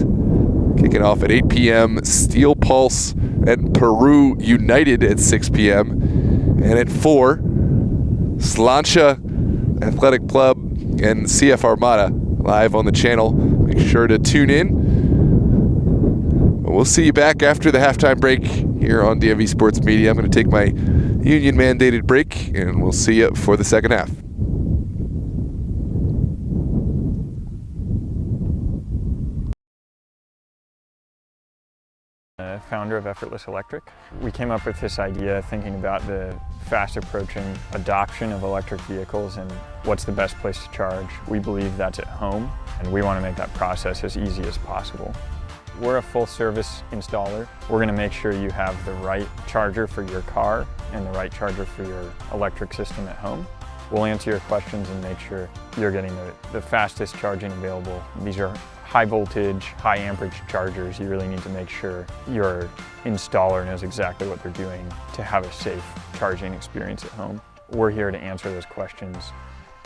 kicking off at 8 p.m. Steel Pulse and Peru United at 6 p.m. And at 4, Slancha Athletic Club and CF Armada live on the channel. Make sure to tune in. We'll see you back after the halftime break here on DMV Sports Media. I'm going to take my union-mandated break, and we'll see you for the second half. Founder of Effortless Electric. We came up with this idea thinking about the fast approaching adoption of electric vehicles and what's the best place to charge. We believe that's at home, and we want to make that process as easy as possible. We're a full service installer. We're going to make sure you have the right charger for your car and the right charger for your electric system at home. We'll answer your questions and make sure you're getting the fastest charging available. These are high voltage, high amperage chargers. You really need to make sure your installer knows exactly what they're doing to have a safe charging experience at home. We're here to answer those questions.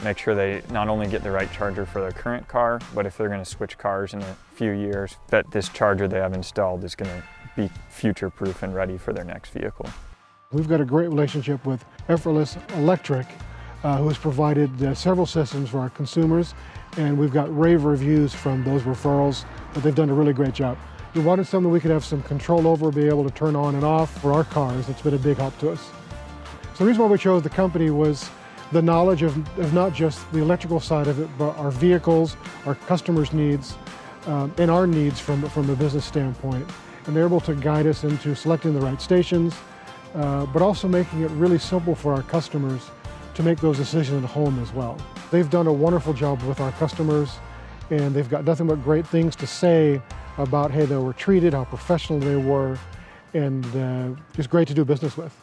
Make sure they not only get the right charger for their current car, but if they're going to switch cars in a few years, that this charger they have installed is going to be future-proof and ready for their next vehicle. We've got a great relationship with Effortless Electric, who has provided several systems for our consumers, and we've got rave reviews from those referrals that they've done a really great job. We wanted something we could have some control over, be able to turn on and off for our cars. It's been a big help to us. So the reason why we chose the company was the knowledge of not just the electrical side of it, but our vehicles, our customers' needs, and our needs from a business standpoint. And they're able to guide us into selecting the right stations, but also making it really simple for our customers to make those decisions at home as well. They've done a wonderful job with our customers, and they've got nothing but great things to say about how they were treated, how professional they were, and just great to do business with.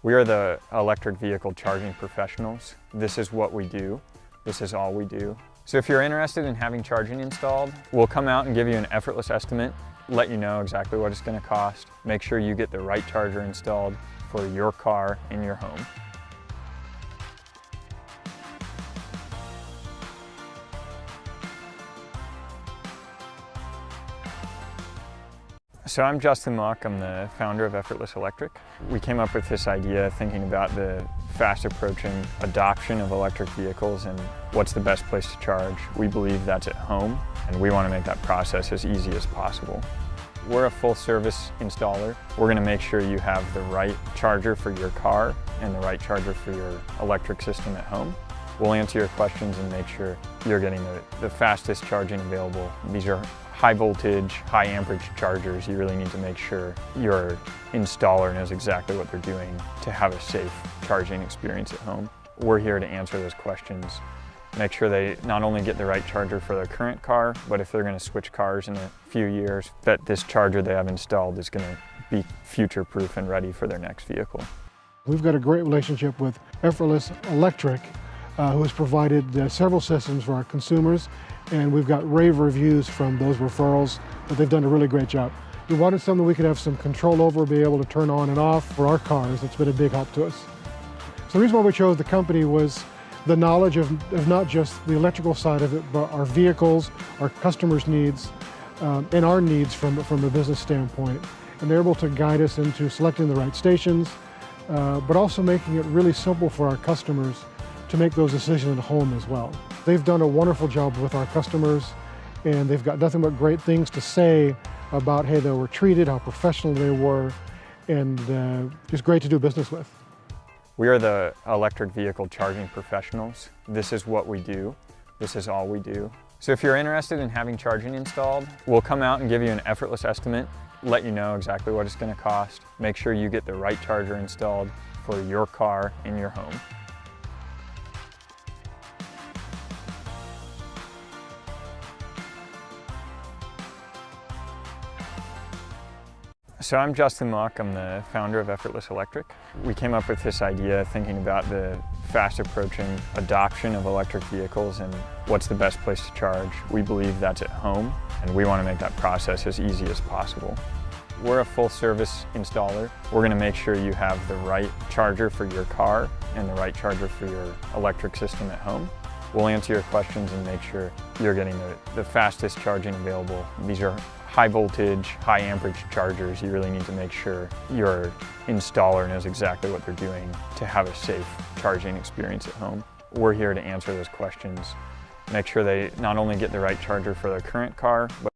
We are the electric vehicle charging professionals. This is what we do. This is all we do. So if you're interested in having charging installed, we'll come out and give you an effortless estimate, let you know exactly what it's going to cost, make sure you get the right charger installed for your car in your home. So I'm Justin Mock, I'm the founder of Effortless Electric. We came up with this idea thinking about the fast approaching adoption of electric vehicles and what's the best place to charge. We believe that's at home, and we want to make that process as easy as possible. We're a full service installer. We're going to make sure you have the right charger for your car and the right charger for your electric system at home. We'll answer your questions and make sure you're getting the fastest charging available. These are high voltage, high amperage chargers. You really need to make sure your installer knows exactly what they're doing to have a safe charging experience at home. We're here to answer those questions. Make sure they not only get the right charger for their current car, but if they're going to switch cars in a few years, that this charger they have installed is going to be future-proof and ready for their next vehicle. We've got a great relationship with Effortless Electric, who has provided several systems for our consumers, and we've got rave reviews from those referrals that they've done a really great job. We wanted something we could have some control over, be able to turn on and off for our cars. It's been a big help to us. So the reason why we chose the company was the knowledge of not just the electrical side of it, but our vehicles, our customers' needs, and our needs from a business standpoint. And they're able to guide us into selecting the right stations, but also making it really simple for our customers to make those decisions at home as well. They've done a wonderful job with our customers, and they've got nothing but great things to say about how they were treated, how professional they were, and just great to do business with. We are the electric vehicle charging professionals. This is what we do. This is all we do. So if you're interested in having charging installed, we'll come out and give you an effortless estimate, let you know exactly what it's going to cost, make sure you get the right charger installed for your car in your home. So I'm Justin Mock, I'm the founder of Effortless Electric. We came up with this idea thinking about the fast approaching adoption of electric vehicles and what's the best place to charge. We believe that's at home, and we want to make that process as easy as possible. We're a full service installer. We're going to make sure you have the right charger for your car and the right charger for your electric system at home. We'll answer your questions and make sure you're getting the fastest charging available. These are high voltage, high amperage chargers. You really need to make sure your installer knows exactly what they're doing to have a safe charging experience at home. We're here to answer those questions, make sure they not only get the right charger for their current car, but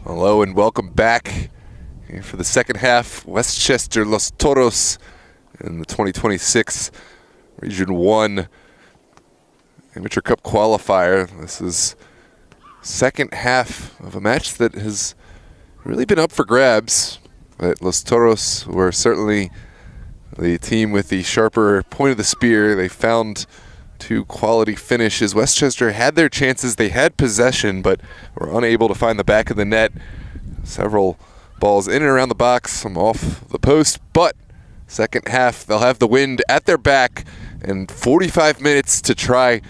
Hello and welcome back here for the second half. Westchester Los Toros in the 2026 Region 1 Amateur Cup Qualifier. This is second half of a match that has really been up for grabs. But Los Toros were certainly the team with the sharper point of the spear. They found two quality finishes. Westchester had their chances. They had possession, but were unable to find the back of the net. Several balls in and around the box, some off the post, but second half they'll have the wind at their back and 45 minutes to try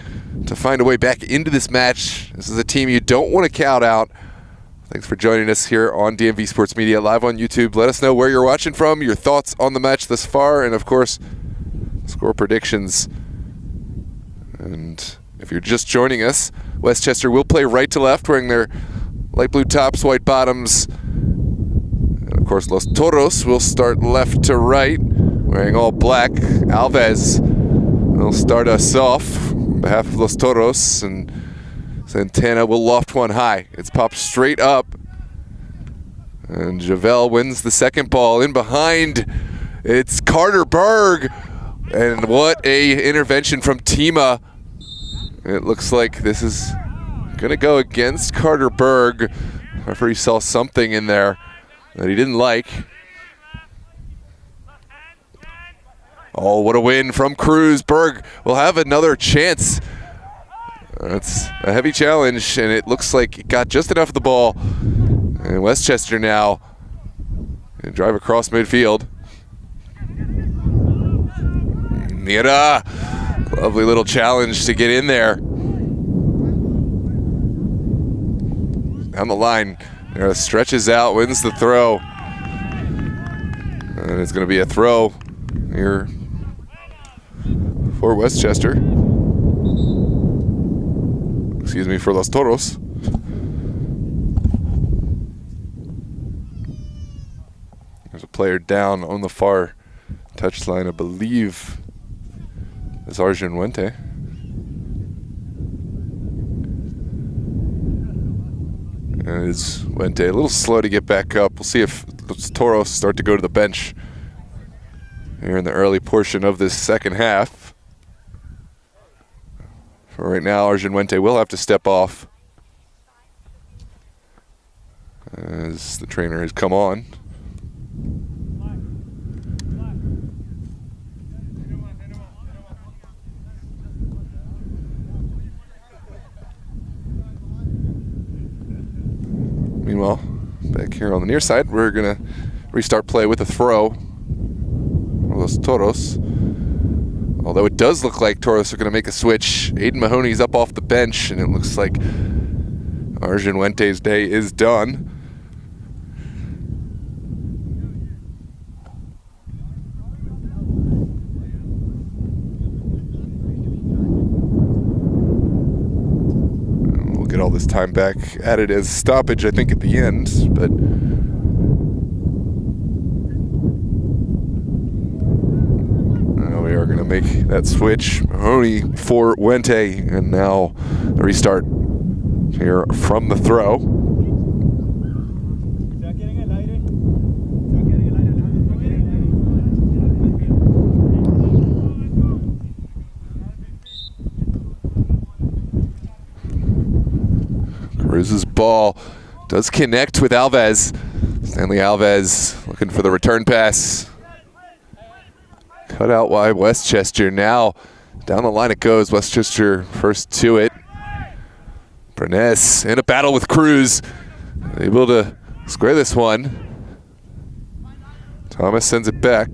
to find a way back into this match. This is a team you don't want to count out. Thanks for joining us here on DMV Sports Media live on YouTube. Let us know where you're watching from, your thoughts on the match thus far, and of course, score predictions. And if you're just joining us, Westchester will play right to left, wearing their light blue tops, white bottoms. And of course, Los Toros will start left to right, wearing all black. Alves will start us off on behalf of Los Toros, and Santana will loft one high. It's popped straight up, and Javel wins the second ball. In behind, it's Carter Berg, and what a intervention from Tima. It looks like this is going to go against Carter Berg. Referee saw something in there that he didn't like. Oh, what a win from Cruz. Berg will have another chance. That's a heavy challenge, and it looks like he got just enough of the ball. And Westchester now going to drive across midfield. Mira, lovely little challenge to get in there. Down the line, Mira stretches out, wins the throw. And it's going to be a throw here for Westchester. Excuse me, for Los Toros. There's a player down on the far touchline, I believe. It's Arjun Wente. And it's Wente a little slow to get back up. We'll see if Los Toros start to go to the bench here in the early portion of this second half. For right now, Arjun Wente will have to step off as the trainer has come on. Meanwhile, back here on the near side, we're going to restart play with a throw. Los Toros. Although it does look like Toros are going to make a switch. Aiden Mahoney's up off the bench, and it looks like Arjun Wente's day is done. We'll get all this time back added as stoppage, I think, at the end, but we are going to make that switch. Mahoney for Wente, and now the restart here from the throw. Cruz's ball does connect with Alves. Stanley Alves looking for the return pass. Cut out by Westchester. Now down the line it goes. Westchester first to it. Bernes in a battle with Cruz. Able to square this one. Thomas sends it back.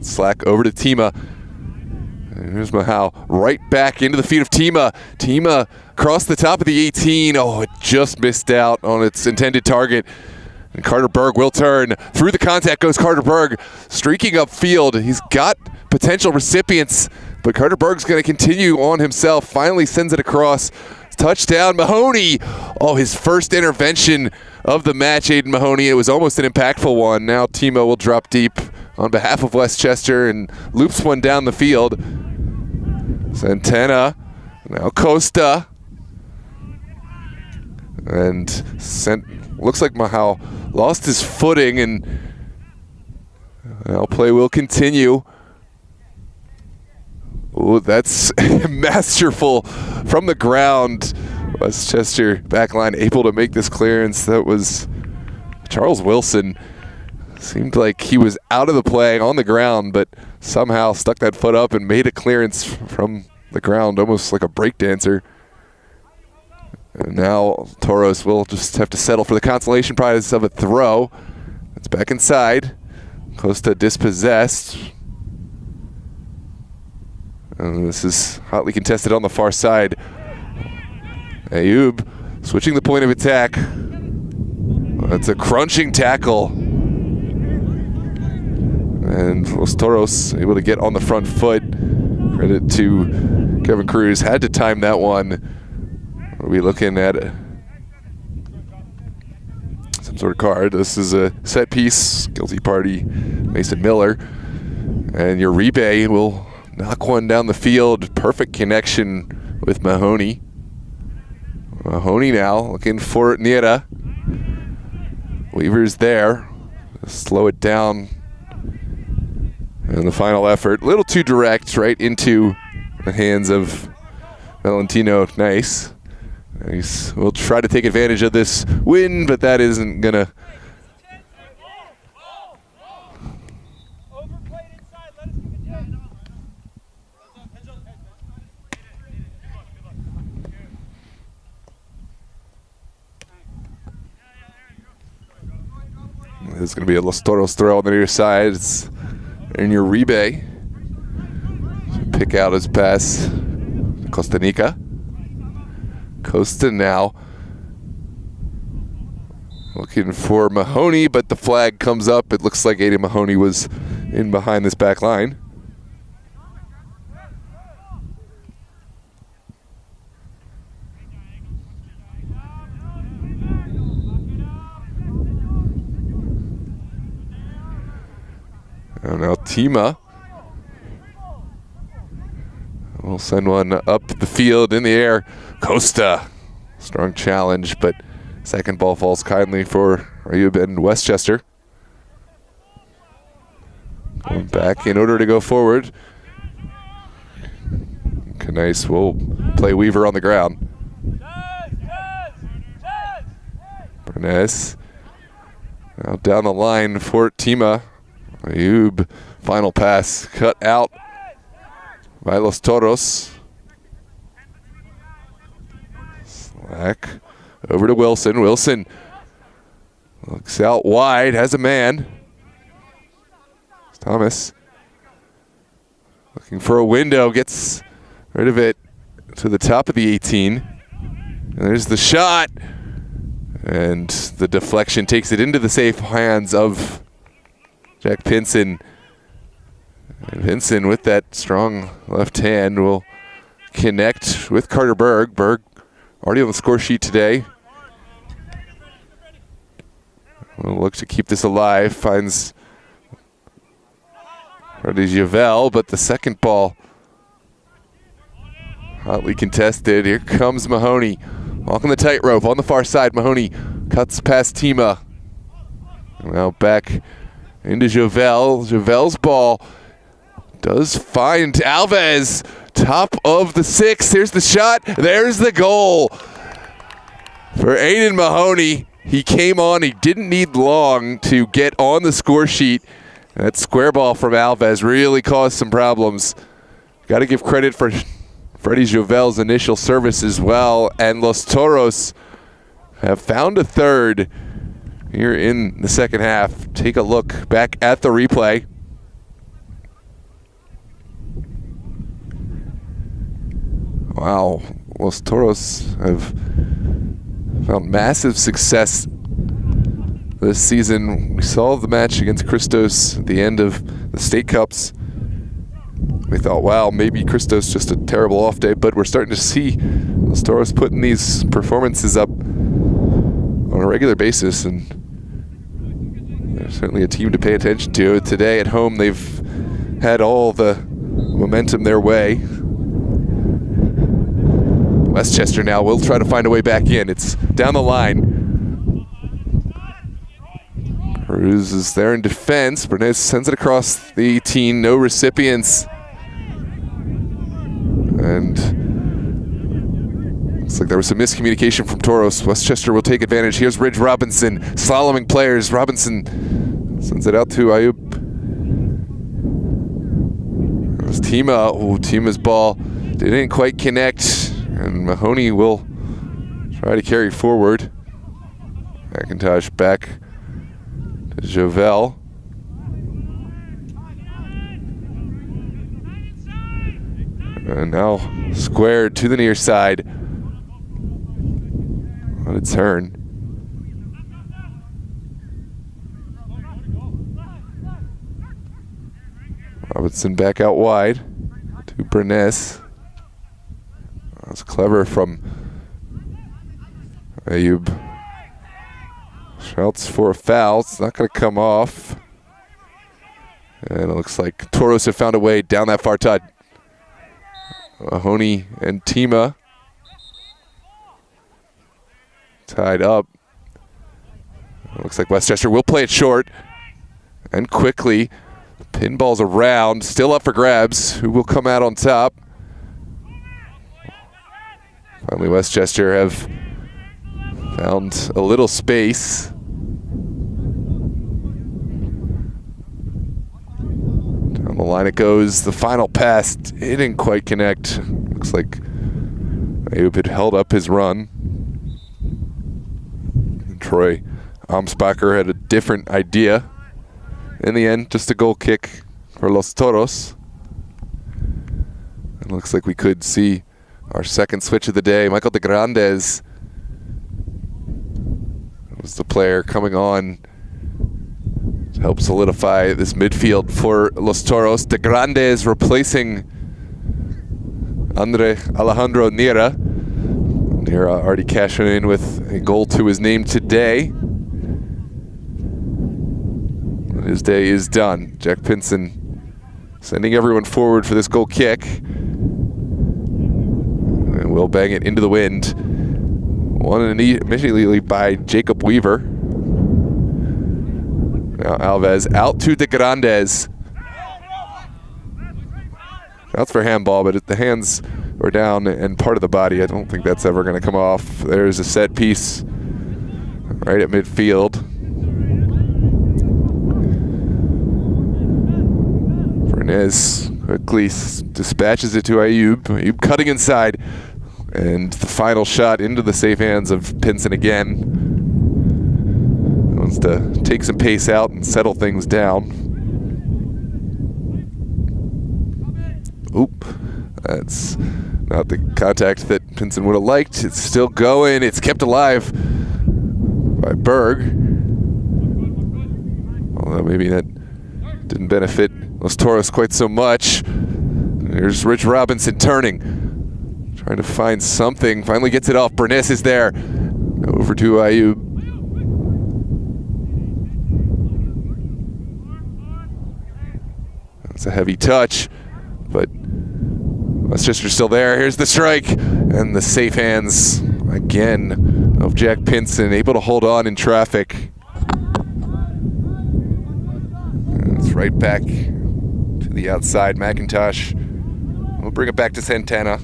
Slack over to Tima. And here's Mahal right back into the feet of Tima. Tima across the top of the 18. Oh, it just missed out on its intended target. And Carter Berg will turn. Through the contact goes Carter Berg, streaking upfield. He's got potential recipients, but Carter Berg's going to continue on himself. Finally sends it across. Touchdown, Mahoney. Oh, his first intervention of the match, Aiden Mahoney. It was almost an impactful one. Now Timo will drop deep on behalf of Westchester and loops one down the field. Santana, now Costa. And sent looks like Mahal lost his footing, and play will continue. Oh, that's masterful from the ground. Westchester backline able to make this clearance. That was Charles Wilson. Seemed like he was out of the play on the ground, but somehow stuck that foot up and made a clearance from the ground, almost like a breakdancer. And now Toros will just have to settle for the consolation prize of a throw. It's back inside. Costa dispossessed. And this is hotly contested on the far side. Ayub switching the point of attack. That's a crunching tackle. And Los Toros able to get on the front foot. Credit to Kevin Cruz. Had to time that one. Are we looking at some sort of card? This is a set piece. Guilty party, Mason Miller. And Uribe will knock one down the field. Perfect connection with Mahoney. Mahoney now looking for Niera. Weaver's there. Slow it down. And the final effort, a little too direct, right into the hands of Valentino. Nice. We'll try to take advantage of this win, but that isn't gonna. It's gonna be a Los Toros throw on the near side. It's in Uribe. Pick out his pass. Costanica. Costa now looking for Mahoney, but the flag comes up. It looks like Aiden Mahoney was in behind this back line. And now Tima will send one up the field in the air. Costa, strong challenge, but second ball falls kindly for Ayub and Westchester. Going back in order to go forward. Canais will play Weaver on the ground. Bernes now down the line for Tima. Ayub, final pass cut out by Los Toros. Slack over to Wilson. Wilson looks out wide, has a man. Thomas looking for a window, gets rid of it to the top of the 18. And there's the shot. And the deflection takes it into the safe hands of Jack Pinson. And Pinson with that strong left hand will connect with Carter Berg. Berg already on the score sheet today. We'll look to keep this alive. Finds Freddie Javel, but the second ball hotly contested. Here comes Mahoney. Walking the tightrope on the far side. Mahoney cuts past Tima. Now back into Javel. Javel's ball does find Alves. Top of the 6. Here's the shot. There's the goal for Aiden Mahoney. He came on. He didn't need long to get on the score sheet. That square ball from Alves really caused some problems. Got to give credit for Freddie Javel's initial service as well. And Los Toros have found a third here in the second half. Take a look back at the replay. Wow, Los Toros have found massive success this season. We saw the match against Christos at the end of the State Cups. We thought, wow, maybe Christos just a terrible off day, but we're starting to see Los Toros putting these performances up on a regular basis, and they're certainly a team to pay attention to. Today at home, they've had all the momentum their way. Westchester now will try to find a way back in. It's down the line. Cruz is there in defense. Bernays sends it across the 18, no recipients. And looks like there was some miscommunication from Toros. Westchester will take advantage. Here's Ridge Robinson, slaloming players. Robinson sends it out to Ayub. There's Tima. Oh, Tima's ball didn't quite connect. And Mahoney will try to carry forward. McIntosh back to Javel. And now squared to the near side. On a turn. Robinson back out wide to Bernays. That's clever from Ayub. Shouts for a foul. It's not going to come off. And it looks like Toros have found a way down that far side. Mahoney and Tima tied up. It looks like Westchester will play it short and quickly. Pinballs around, still up for grabs. Who will come out on top? Finally, Westchester have found a little space. Down the line it goes. The final pass, it didn't quite connect. Looks like Ayub had held up his run. Troy Amsbacher had a different idea. In the end, just a goal kick for Los Toros. It looks like we could see our second switch of the day. Michael De Grandes was the player coming on to help solidify this midfield for Los Toros. De Grandes replacing Alejandro Nira. Nira already cashing in with a goal to his name today. His day is done. Jack Pinson sending everyone forward for this goal kick. And we'll bang it into the wind. Won immediately by Jacob Weaver. Now Alves out to De Grandes. That's for handball, but the hands are down and part of the body. I don't think that's ever going to come off. There's a set piece right at midfield. Bernays quickly dispatches it to Ayub. Ayub cutting inside. And the final shot into the safe hands of Pinson again. He wants to take some pace out and settle things down. Oop. That's not the contact that Pinson would have liked. It's still going. It's kept alive by Berg. Although maybe that didn't benefit Los Toros quite so much. Here's Rich Robinson turning, trying to find something. Finally gets it off. Bernays is there. Over to Ayub. That's a heavy touch, but Westchester's still there. Here's the strike, and the safe hands again of Jack Pinson, able to hold on in traffic. And it's right back to the outside. McIntosh will bring it back to Santana.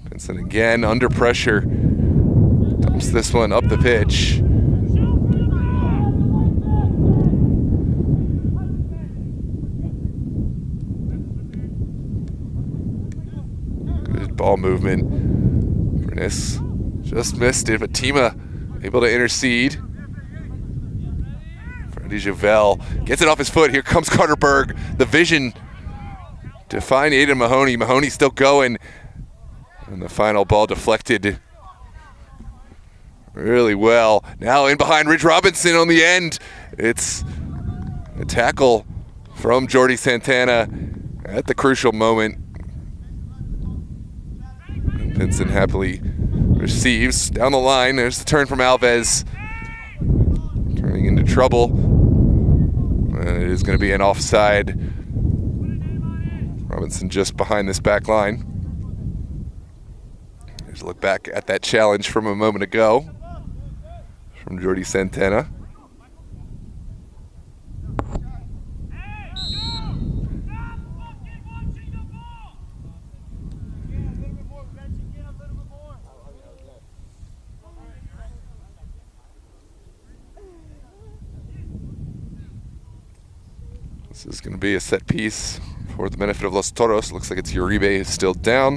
Pinson again under pressure. Dumps this one up the pitch. Good ball movement. Bernays just missed it, but Tima able to intercede. Javel gets it off his foot. Here comes Carter Berg. The vision to find Aiden Mahoney. Mahoney still going. And the final ball deflected really well. Now in behind Ridge Robinson on the end. It's a tackle from Jordi Santana at the crucial moment. And Pinson happily receives down the line. There's the turn from Alves. Turning into trouble. And it is going to be an offside. Robinson just behind this back line. Here's a look back at that challenge from a moment ago. from Jordi Santana. This is going to be a set piece for the benefit of Los Toros. Looks like it's Uribe is still down.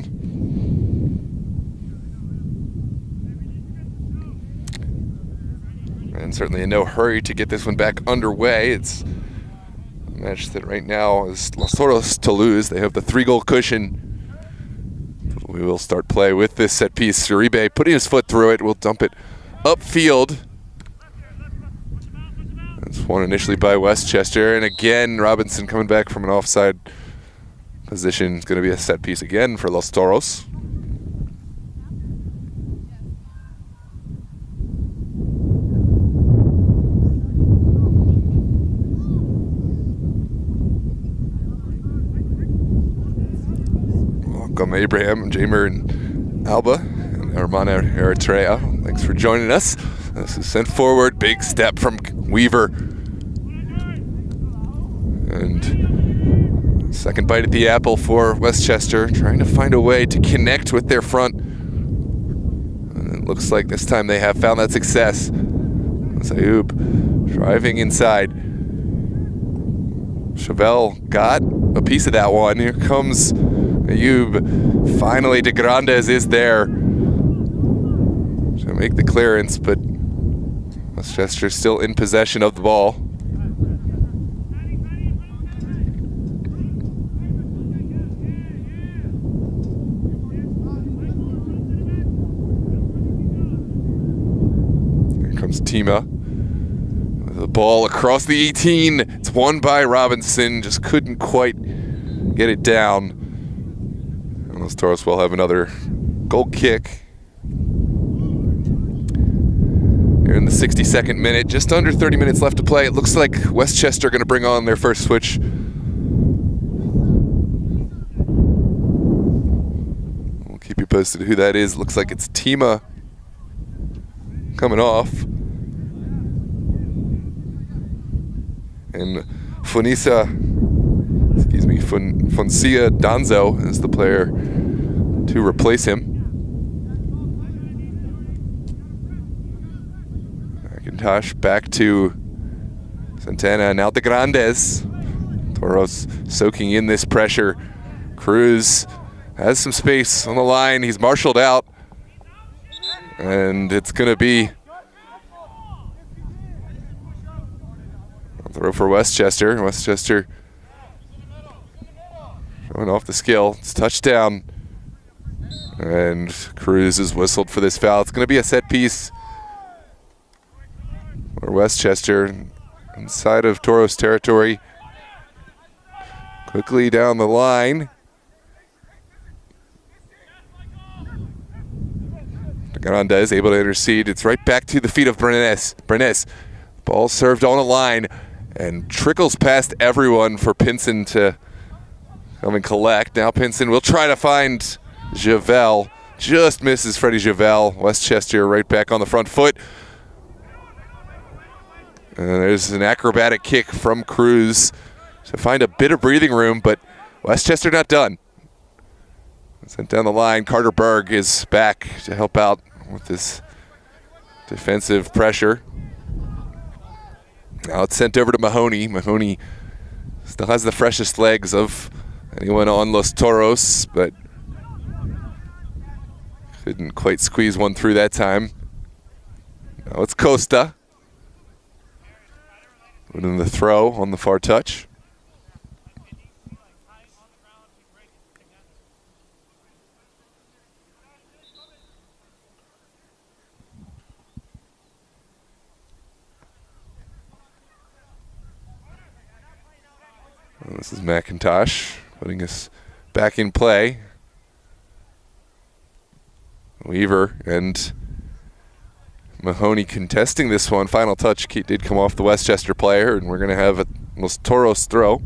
And certainly in no hurry to get this one back underway. It's a match that right now is Los Toros to lose. They have the 3-goal cushion. We will start play with this set piece. Uribe putting his foot through it. We'll dump it upfield. That's won initially by Westchester. And again, Robinson coming back from an offside position. It's going to be a set piece again for Los Toros. Welcome Abraham, Jamer, and Alba, and Hermana Eritrea. Thanks for joining us. This is sent forward, big step from Weaver. And second bite at the apple for Westchester, trying to find a way to connect with their front. And it looks like this time they have found that success. Ayub driving inside. Chevelle got a piece of that one. Here comes Ayub. Finally, De Grandes is there to make the clearance, but Westchester still in possession of the ball. Here comes Tima. The ball across the 18. It's won by Robinson. Just couldn't quite get it down. And Los Toros will have another goal kick. Here in the 62nd minute, just under 30 minutes left to play. It looks like Westchester going to bring on their first switch. We'll keep you posted who that is. Looks like it's Tima coming off. And Foncia Danzo is the player to replace him. McIntosh back to Santana, now De Grandes. Toros soaking in this pressure. Cruz has some space on the line. He's marshaled out. And it's going to be a throw for Westchester. Westchester showing off the skill. It's touchdown. And Cruz is whistled for this foul. It's going to be a set piece for Westchester inside of Toros territory. Quickly down the line. De Grandes able to intercede. It's right back to the feet of Brenes. Ball served on a line and trickles past everyone for Pinson to come and collect. Now Pinson will try to find Javel. Just misses Freddie Javel. Westchester right back on the front foot. And there's an acrobatic kick from Cruz to find a bit of breathing room, but Westchester not done. Sent down the line. Carter Berg is back to help out with this defensive pressure. Now it's sent over to Mahoney. Mahoney still has the freshest legs of anyone on Los Toros, but couldn't quite squeeze one through that time. Now it's Costa. Putting the throw on the far touch. Well, this is McIntosh putting us back in play. Weaver and Mahoney contesting this one. Final touch did come off the Westchester player, and we're going to have a Los Toros throw.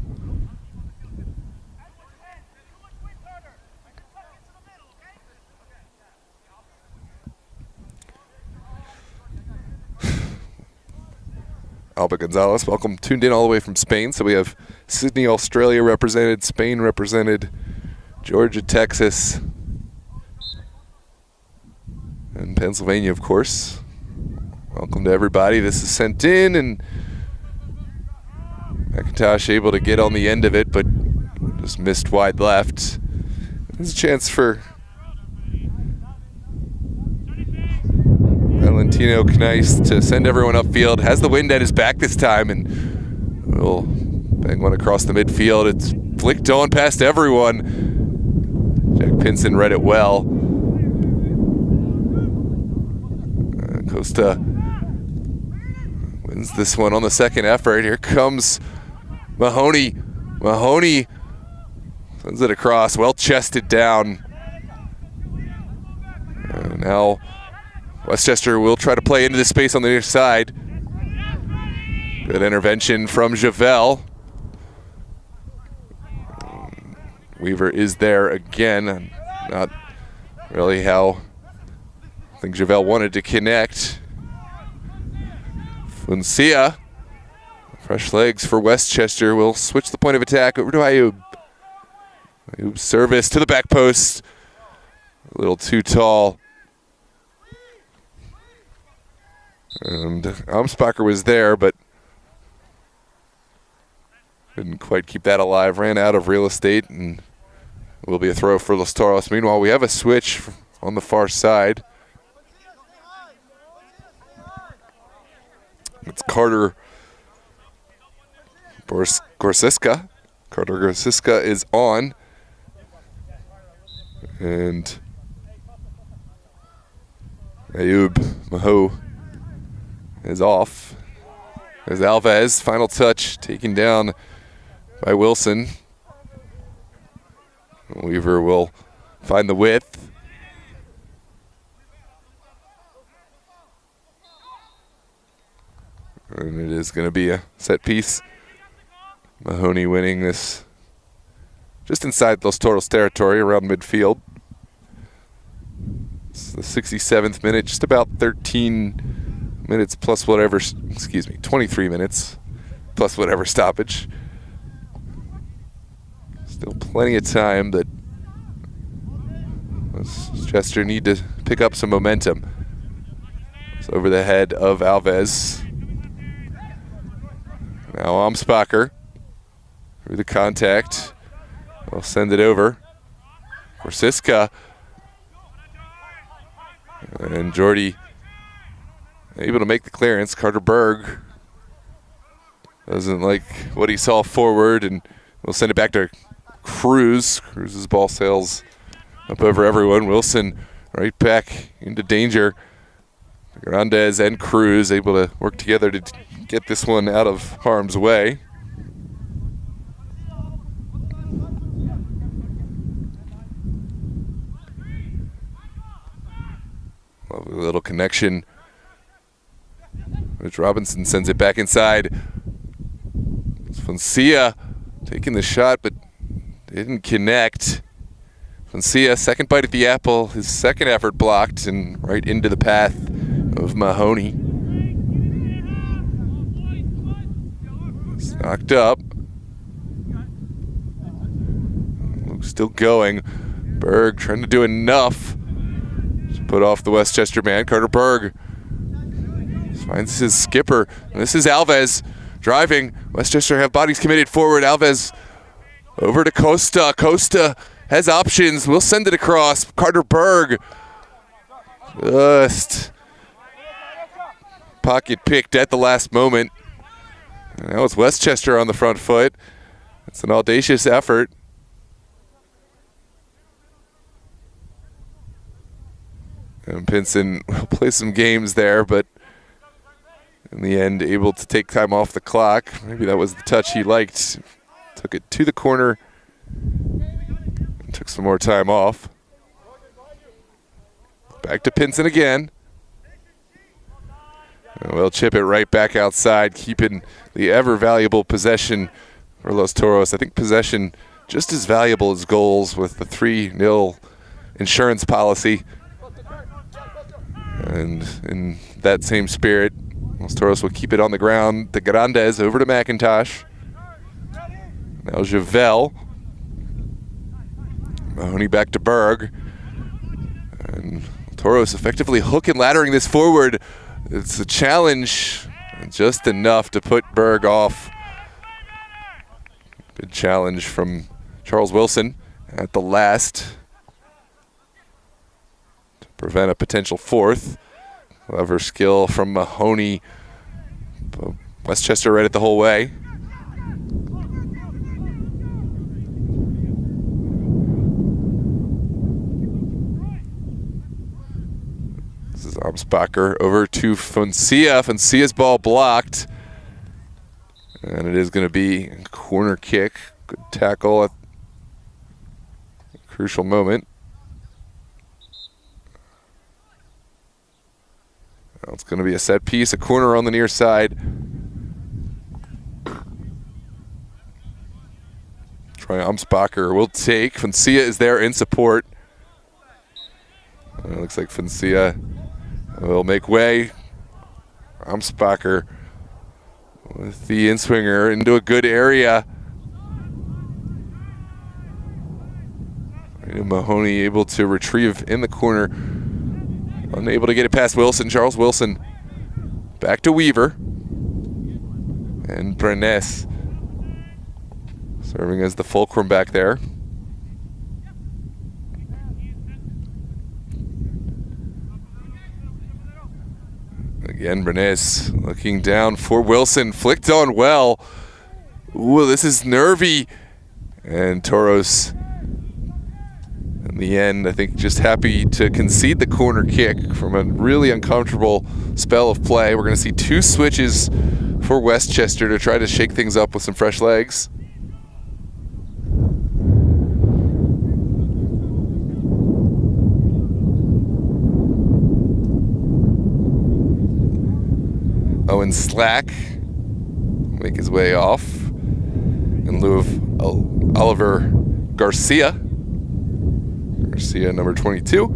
Alba Gonzalez. Welcome, tuned in all the way from Spain. So we have Sydney, Australia represented, Spain represented, Georgia, Texas, and Pennsylvania, of course. Welcome to everybody. This is sent in, and McIntosh able to get on the end of it, but just missed wide left. There's a chance for Valentino Kneis to send everyone upfield. Has the wind at his back this time, and will bang one across the midfield. It's flicked on past everyone. Jack Pinson read it well. Costa wins this one on the second effort. Here comes Mahoney. Mahoney sends it across, well chested down. And now Westchester will try to play into the space on the near side. Good intervention from Javel. Weaver is there again. Not really how I think Javel wanted to connect. Funcia, fresh legs for Westchester, will switch the point of attack over to Ayub. Ayub service to the back post. A little too tall. And Amsbacher was there, but couldn't quite keep that alive. Ran out of real estate, and will be a throw for Los Toros. Meanwhile, we have a switch on the far side. It's Carter Gorsiska. Carter Gorsiska is on. And Ayub Maho is off. There's Alves, final touch, taken down by Wilson. Weaver will find the width. And it is going to be a set piece. Mahoney winning this just inside Los Toros territory around midfield. It's the 67th minute, just about 13 minutes plus whatever, excuse me, 23 minutes plus whatever stoppage. Still plenty of time, but Westchester need to pick up some momentum. It's over the head of Alves. Now Amsbacher through the contact. We'll send it over. Gorsiska. And Jordy able to make the clearance. Carter Berg doesn't like what he saw forward, and we'll send it back to Cruz. Cruz's ball sails up over everyone. Wilson right back into danger. Grandes and Cruz able to work together to get this one out of harm's way. Lovely little connection. Rich Robinson sends it back inside. Foncia taking the shot, but didn't connect. Foncia, second bite at the apple, his second effort blocked, and right into the path of Mahoney. It's knocked up. Luke's still going. Berg trying to do enough to put off the Westchester man. Carter Berg finds his skipper. And this is Alves driving. Westchester have bodies committed forward. Alves over to Costa. Costa has options. We'll send it across. Carter Berg just pocket picked at the last moment. And now it's Westchester on the front foot. It's an audacious effort. And Pinson will play some games there, but in the end able to take time off the clock. Maybe that was the touch he liked. Took it to the corner and took some more time off. Back to Pinson again. And we'll chip it right back outside, keeping the ever valuable possession for Los Toros. I think possession just as valuable as goals with the 3-0 insurance policy. And in that same spirit, Los Toros will keep it on the ground. De Grandes over to McIntosh. Now Javel. Mahoney back to Berg. And Toros effectively hook and laddering this forward. It's a challenge, just enough to put Berg off. Good challenge from Charles Wilson at the last to prevent a potential fourth. Clever skill from Mahoney. Westchester read it the whole way. This is Amsbacher over to Foncia. Foncia's ball blocked. And it is going to be a corner kick. Good tackle at a crucial moment. Now it's going to be a set piece, a corner on the near side. Troy Amsbacher will take. Foncia is there in support. It looks like Foncia will make way. Amsbacher with the in-swinger into a good area. And Mahoney able to retrieve in the corner. Unable to get it past Wilson. Charles Wilson back to Weaver. And Brenes serving as the fulcrum back there. Again, Brenes looking down for Wilson. Flicked on well. Ooh, this is nervy. And Toros, in the end, I think just happy to concede the corner kick from a really uncomfortable spell of play. We're going to see two switches for Westchester to try to shake things up with some fresh legs. Owen Slack make his way off in lieu of Oliver Garcia. Garcia, number 22.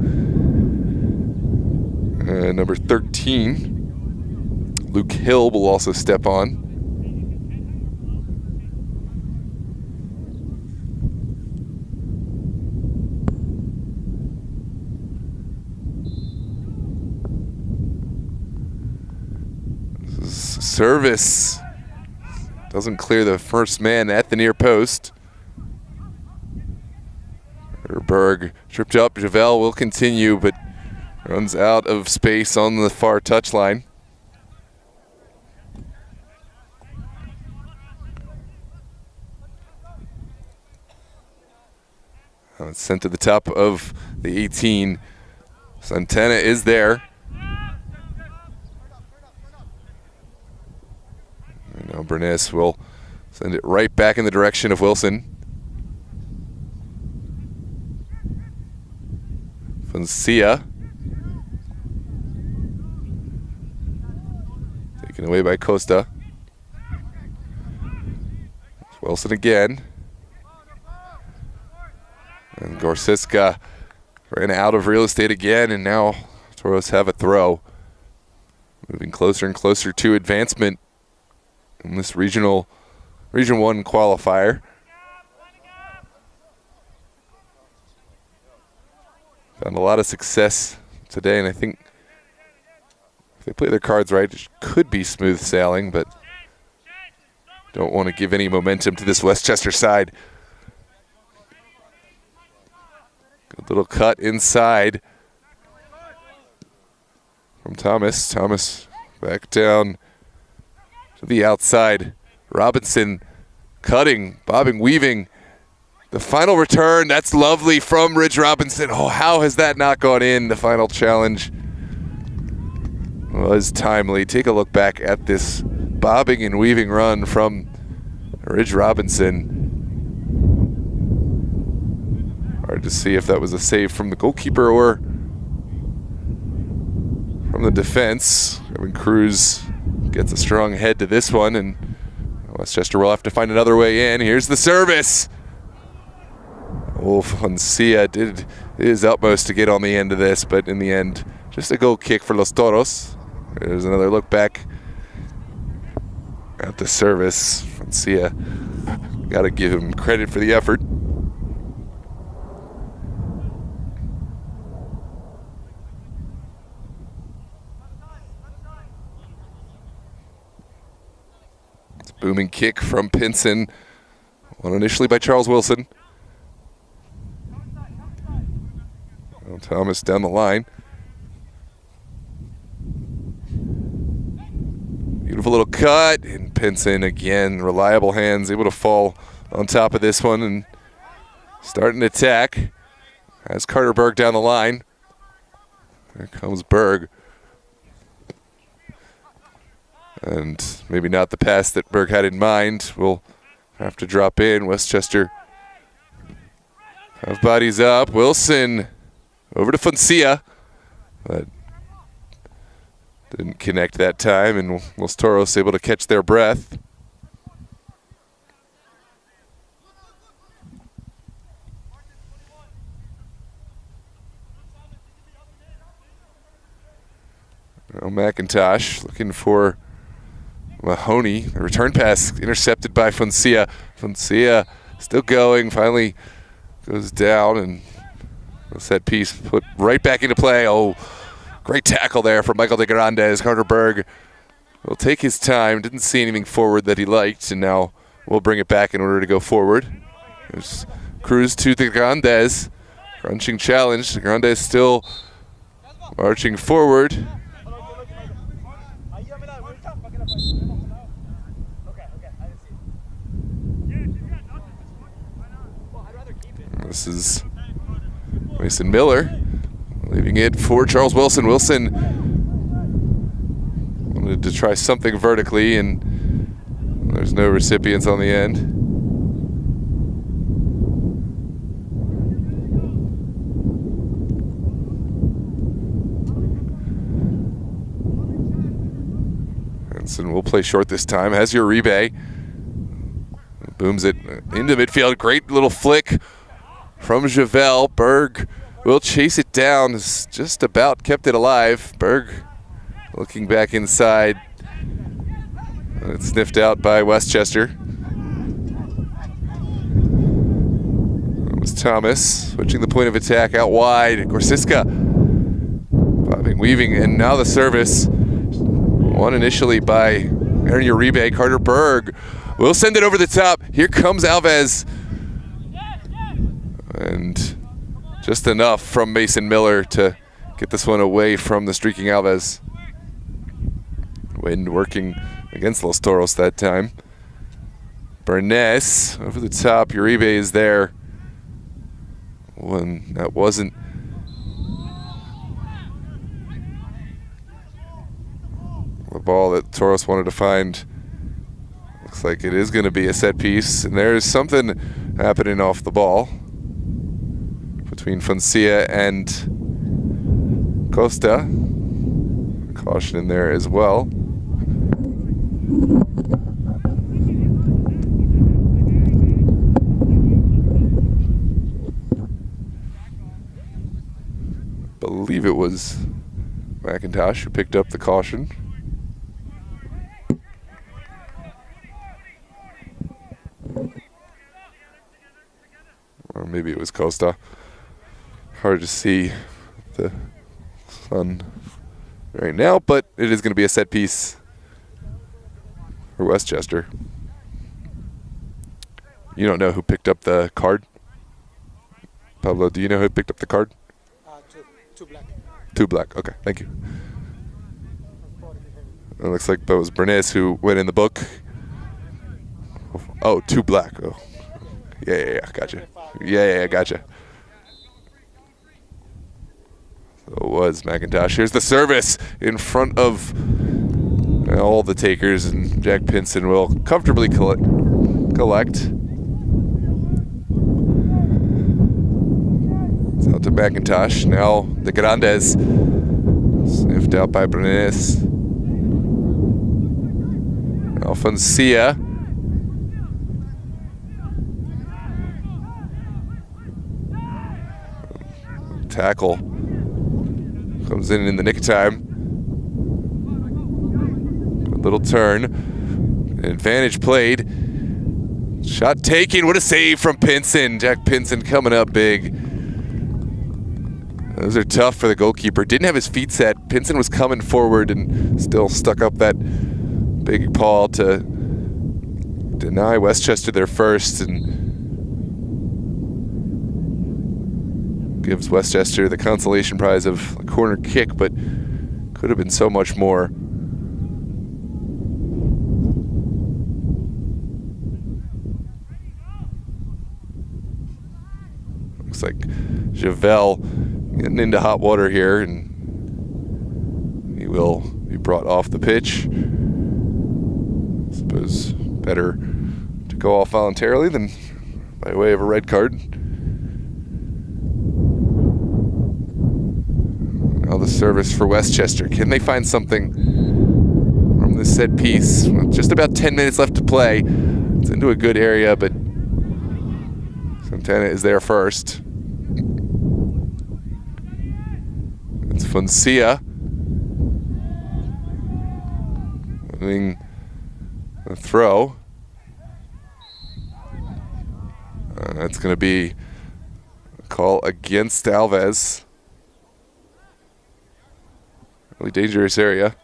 Number 13, Luke Hill will also step on. Service doesn't clear the first man at the near post. Berg tripped up. Javel will continue, but runs out of space on the far touchline. It's sent to the top of the 18. Santana is there. Now Bernes will send it right back in the direction of Wilson. Foncia. Taken away by Costa. Wilson again. And Gorsiska ran out of real estate again, and now Toros have a throw. Moving closer and closer to advancement in this Region 1 qualifier. Found a lot of success today, and I think if they play their cards right, it could be smooth sailing, but don't want to give any momentum to this Westchester side. Good little cut inside from Thomas. Thomas back down to the outside. Robinson cutting, bobbing, weaving. The final return, that's lovely from Ridge Robinson. Oh, how has that not gone in? The final challenge was timely. Take a look back at this bobbing and weaving run from Ridge Robinson. Hard to see if that was a save from the goalkeeper or from the defense. Kevin Cruz gets a strong head to this one, and Westchester will have to find another way in. Here's the service. Oh, Foncia did his utmost to get on the end of this, but in the end, just a goal kick for Los Toros. There's another look back at the service. Foncia, got to give him credit for the effort. It's a booming kick from Pinson. Won initially by Charles Wilson. Well, Thomas down the line. Beautiful little cut, and Pinson again, reliable hands, able to fall on top of this one and start an attack. Has Carter Berg down the line. There comes Berg. And maybe not the pass that Berg had in mind. Will have to drop in. Westchester have bodies up. Wilson over to Foncia, but didn't connect that time, and Los Toros able to catch their breath. Now McIntosh looking for Mahoney. A return pass intercepted by Foncia. Foncia still going, finally goes down, and the set piece put right back into play. Oh, great tackle there from Michael de Grandes. Carter Berg will take his time. Didn't see anything forward that he liked, and now we'll bring it back in order to go forward. There's Cruz to de Grandes. Crunching challenge. De Grandes still marching forward. This is Mason Miller leaving it for Charles Wilson. Wilson wanted to try something vertically, and there's no recipients on the end. Henson will play short this time. Has Uribe. Booms it into midfield. Great little flick from Javel. Berg will chase it down. Has just about kept it alive. Berg looking back inside. It's sniffed out by Westchester. It was Thomas switching the point of attack out wide. Gorsiska bobbing, weaving, and now the service. Won initially by Aaron Uribe. Carter Berg will send it over the top. Here comes Alves. And just enough from Mason Miller to get this one away from the streaking Alves. Wind working against Los Toros that time. Bernes over the top. Uribe is there. One that wasn't the ball that Toros wanted to find. Looks like it is going to be a set piece, and there's something happening off the ball between Foncia and Costa. Caution in there as well. I believe it was McIntosh who picked up the caution. Or maybe it was Costa. Hard to see the sun right now, but it is going to be a set piece for Westchester. You don't know who picked up the card? Pablo, do you know who picked up the card? Two black. Two black, okay, thank you. It looks like that was Bernays who went in the book. Oh, two black, oh. Yeah, gotcha. Yeah, gotcha. So it was McIntosh. Here's the service in front of all the takers, and Jack Pinson will comfortably collect. It's out to McIntosh. Now de Grandes sniffed out by Bernays. Now Foncia. Tackle comes in the nick of time. Good little turn. Advantage played. Shot taken. What a save from Pinson. Jack Pinson coming up big. Those are tough for the goalkeeper. Didn't have his feet set. Pinson was coming forward and still stuck up that big paw to deny Westchester their first, and gives Westchester the consolation prize of a corner kick, but could have been so much more. Looks like Javel getting into hot water here, and he will be brought off the pitch. I suppose better to go off voluntarily than by way of a red card. Now the service for Westchester. Can they find something from this set piece? Well, just about 10 minutes left to play. It's into a good area, but Santana is there first. It's Foncia winning the throw. That's going to be a call against Alves. Really dangerous area.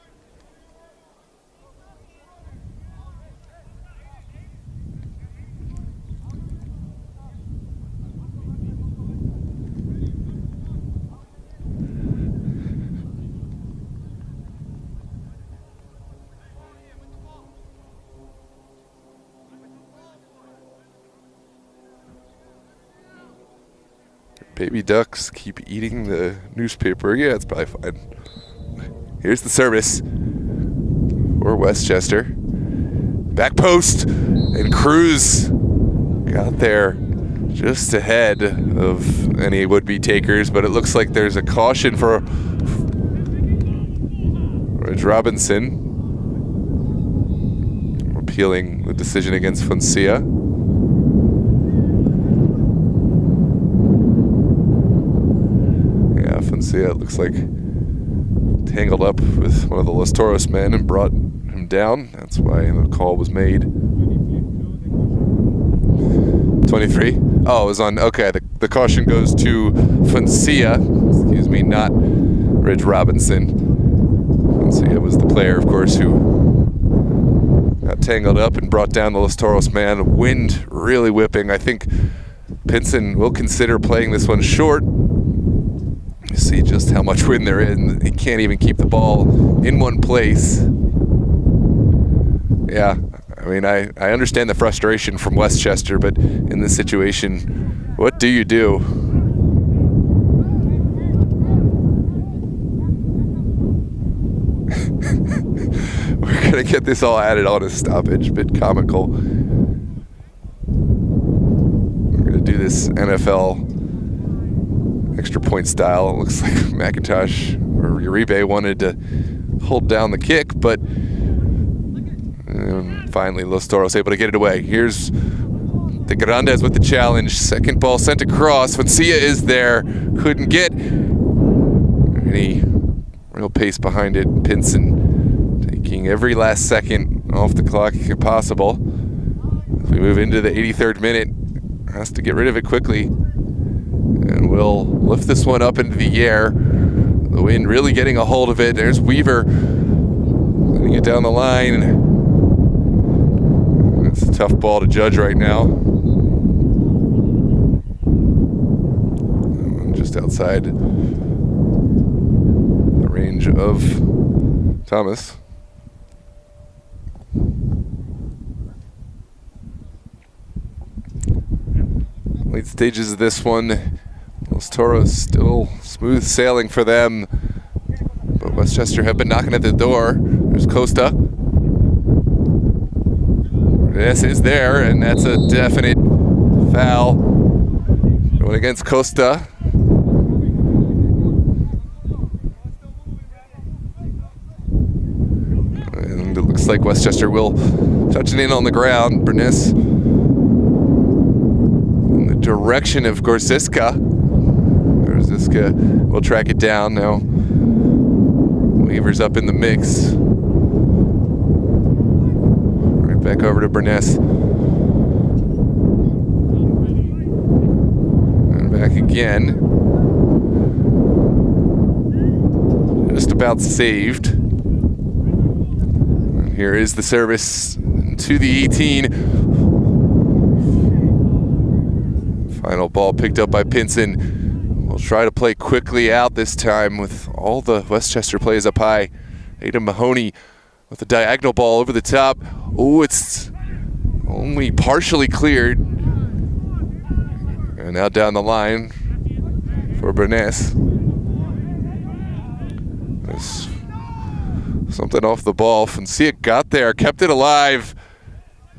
Baby ducks keep eating the newspaper. Yeah, it's probably fine. Here's the service for Westchester. Back post, and Cruz got there just ahead of any would-be takers, but it looks like there's a caution for Reg Robinson, appealing the decision against Foncia. Foncia, it looks like, tangled up with one of the Los Toros men and brought him down. That's why the call was made. 23. Oh, it was on. Okay, the caution goes to Foncia. Excuse me, not Reg Robinson. Foncia was the player, of course, who got tangled up and brought down the Los Toros man. Wind really whipping. I think Pinson will consider playing this one short. You see just how much wind there is. He can't even keep the ball in one place. Yeah, I mean, I understand the frustration from Westchester, but in this situation, what do you do? We're going to get this all added on a stoppage. A bit comical. We're going to do this NFL extra point style. It looks like McIntosh or Uribe wanted to hold down the kick, but finally Los Toros able to get it away. Here's the Grandes with the challenge. Second ball sent across. Foncia is there. Couldn't get any real pace behind it. Pinson taking every last second off the clock if possible. As we move into the 83rd minute, has to get rid of it quickly. And we'll lift this one up into the air. The wind really getting a hold of it. There's Weaver letting it down the line. It's a tough ball to judge right now. Just outside the range of Thomas. Late stages of this one. Los Toros still smooth sailing for them, but Westchester have been knocking at the door. There's Costa. This is there, and that's a definite foul going against Costa. And it looks like Westchester will touch it in on the ground. Bernice in the direction of Gorziska. Gorziska will track it down now. Weaver's up in the mix. Right back over to Burness. And back again. Just about saved. And here is the service to the 18. Final ball picked up by Pinson. We'll try to play quickly out this time with all the Westchester plays up high. Adam Mahoney with a diagonal ball over the top. Oh, it's only partially cleared. And now down the line for Burness. There's something off the ball. Foncia got there, kept it alive.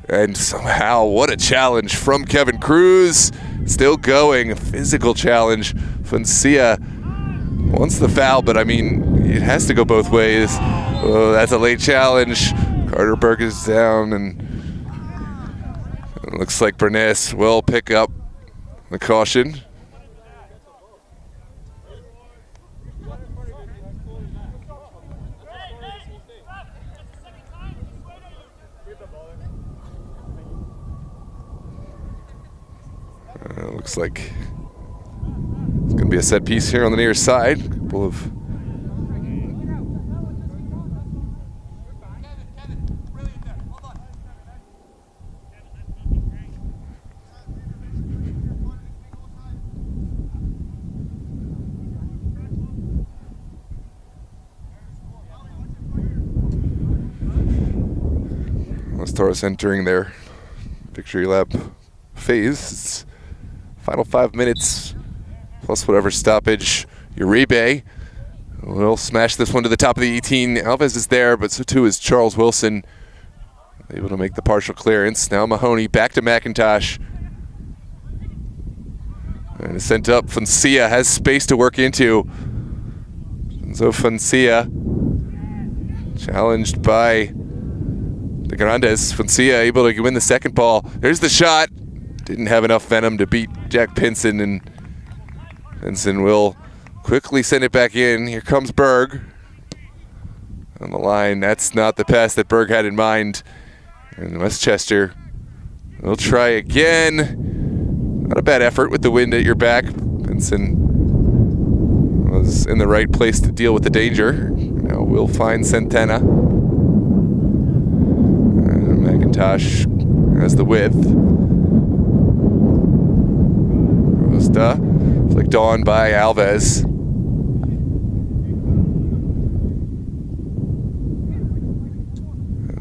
And somehow, what a challenge from Kevin Cruz. Still going, a physical challenge. Foncia wants the foul, but I mean, it has to go both ways. Oh, that's a late challenge. Carter Berg is down, and it looks like Burness will pick up the caution. Looks like it's going to be a set piece here on the near side. A couple of Toros entering their victory lap phase. It's final 5 minutes plus whatever stoppage. Uribe will smash this one to the top of the 18. Alves is there, but so too is Charles Wilson. Able to make the partial clearance. Now Mahoney back to McIntosh. And it's sent up. Foncia has space to work into. So Foncia challenged by De Grandes. Foncia able to win the second ball. There's the shot. Didn't have enough venom to beat Jack Pinson, and Pinson will quickly send it back in. Here comes Berg on the line. That's not the pass that Berg had in mind. And Westchester will try again. Not a bad effort with the wind at your back. Pinson was in the right place to deal with the danger. Now we'll find Centena. And McIntosh has the width. Flicked on by Alves.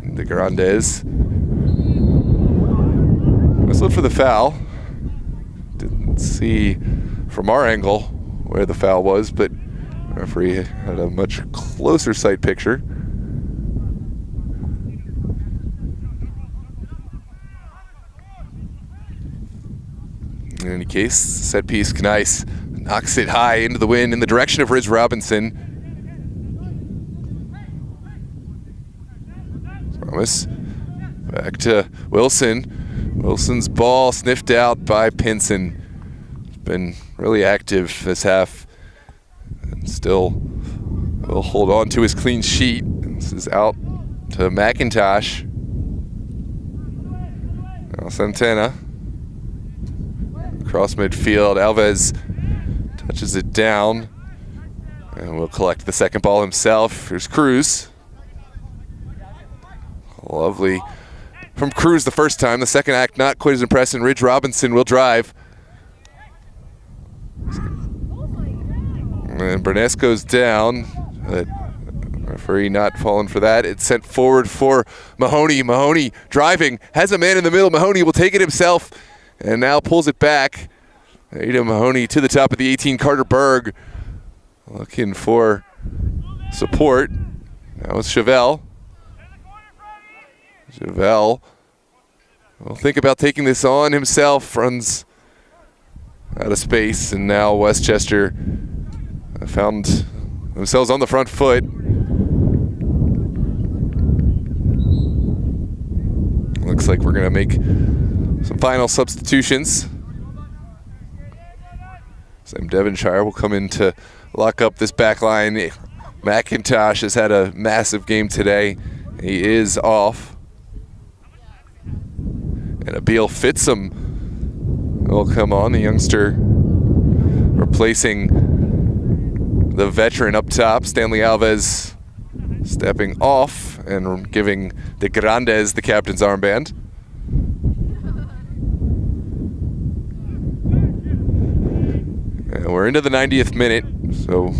And De Grandes whistled for the foul. Didn't see from our angle where the foul was, but the referee had a much closer sight picture. In any case, set piece, Knice knocks it high into the wind in the direction of Riz Robinson. Thomas back to Wilson. Wilson's ball sniffed out by Pinson. He's been really active this half and still will hold on to his clean sheet. This is out to McIntosh. Now Centena. Across midfield, Alves touches it down and will collect the second ball himself. Here's Cruz. Lovely from Cruz the first time. The second act not quite as impressive. Ridge Robinson will drive. And Burness goes down. Referee not falling for that. It's sent forward for Mahoney. Mahoney driving, has a man in the middle. Mahoney will take it himself. And now pulls it back. Ada Mahoney to the top of the 18. Carter Berg looking for support. Now it's Chevelle. Chevelle will think about taking this on himself. Runs out of space. And now Westchester found themselves on the front foot. Looks like we're going to make some final substitutions. Sam Devonshire will come in to lock up this back line. McIntosh has had a massive game today. He is off. And Abil Fitsum will come on, the youngster replacing the veteran up top. Stanley Alves stepping off and giving De Grandes the captain's armband. And we're into the 90th minute, so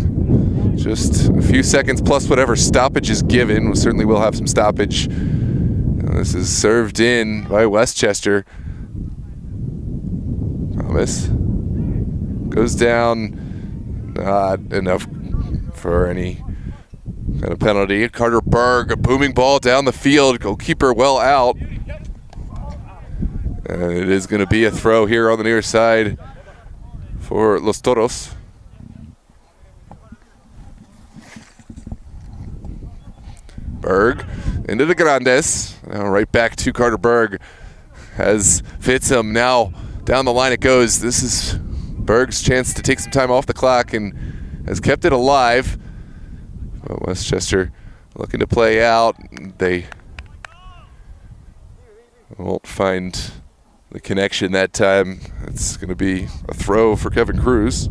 just a few seconds plus whatever stoppage is given. We certainly will have some stoppage. This is served in by Westchester. Thomas goes down, not enough for any kind of penalty. Carter Berg, a booming ball down the field, goalkeeper well out. And it is going to be a throw here on the near side for Los Toros. Berg into the Grandes. Now right back to Carter Berg. Has Fitsum now down the line it goes. This is Berg's chance to take some time off the clock and has kept it alive. But Westchester looking to play out. They won't find the connection that time. It's going to be a throw for Kevin Cruz.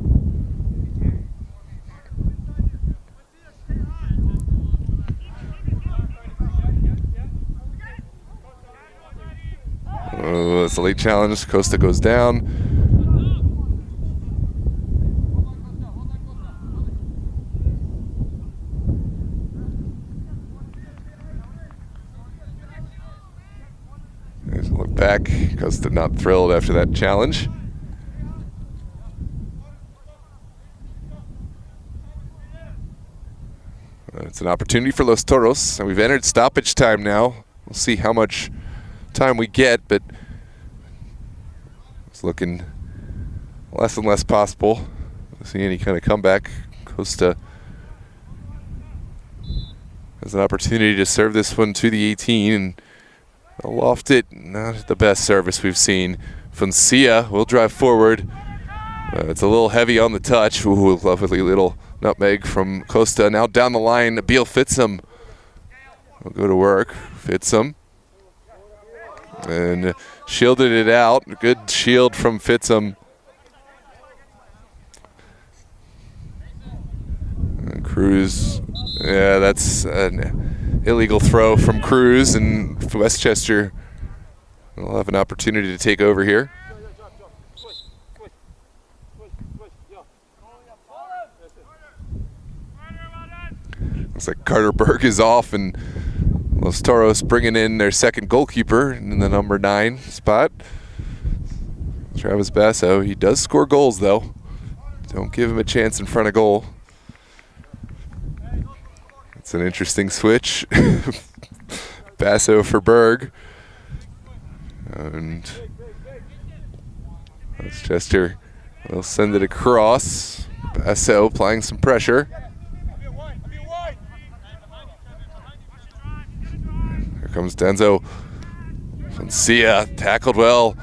Oh, it's a late challenge. Costa goes down. There's a look back. Costa not thrilled after that challenge. It's an opportunity for Los Toros, and we've entered stoppage time now. We'll see how much time we get, but it's looking less and less possible to see any kind of comeback. Costa has an opportunity to serve this one to the 18 and loft it. Not the best service we've seen. Foncia will drive forward. It's a little heavy on the touch. Ooh, lovely little nutmeg from Costa. Now down the line, Abil Fitsum will go to work. Fitsum. And shielded it out. Good shield from Fitsum. And Cruz. Yeah, that's an illegal throw from Cruz, and Westchester will have an opportunity to take over here. Looks like Carter Berg is off, and Los Toros bringing in their second goalkeeper in the number 9 spot. Travis Basso. He does score goals, though. Don't give him a chance in front of goal. It's an interesting switch. Basso for Berg. And Westchester will send it across. Basso applying some pressure. Comes Denzo. Foncia tackled well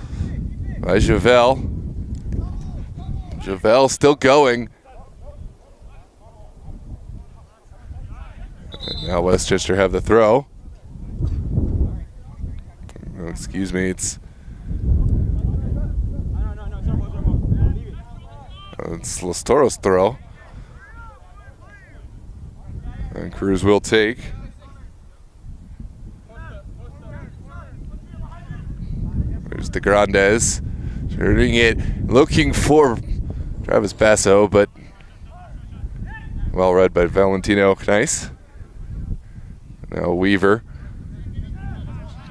by Javel. Javel still going. And now Westchester have the throw. Oh, excuse me, it's Los Toros' throw. And Cruz will take. There's De Grandes turning it, looking for Travis Basso, but well read by Valentino Knice. Now Weaver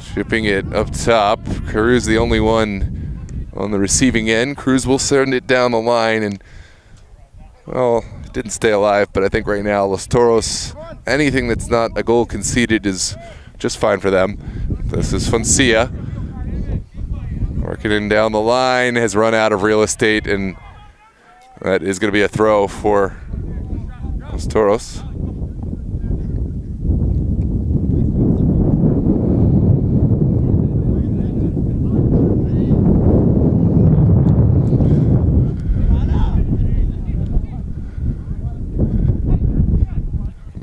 shipping it up top. Cruz the only one on the receiving end. Cruz will send it down the line, and well, it didn't stay alive, but I think right now Los Toros, anything that's not a goal conceded is just fine for them. This is Foncia. Working in down the line, has run out of real estate, and that is going to be a throw for Los Toros.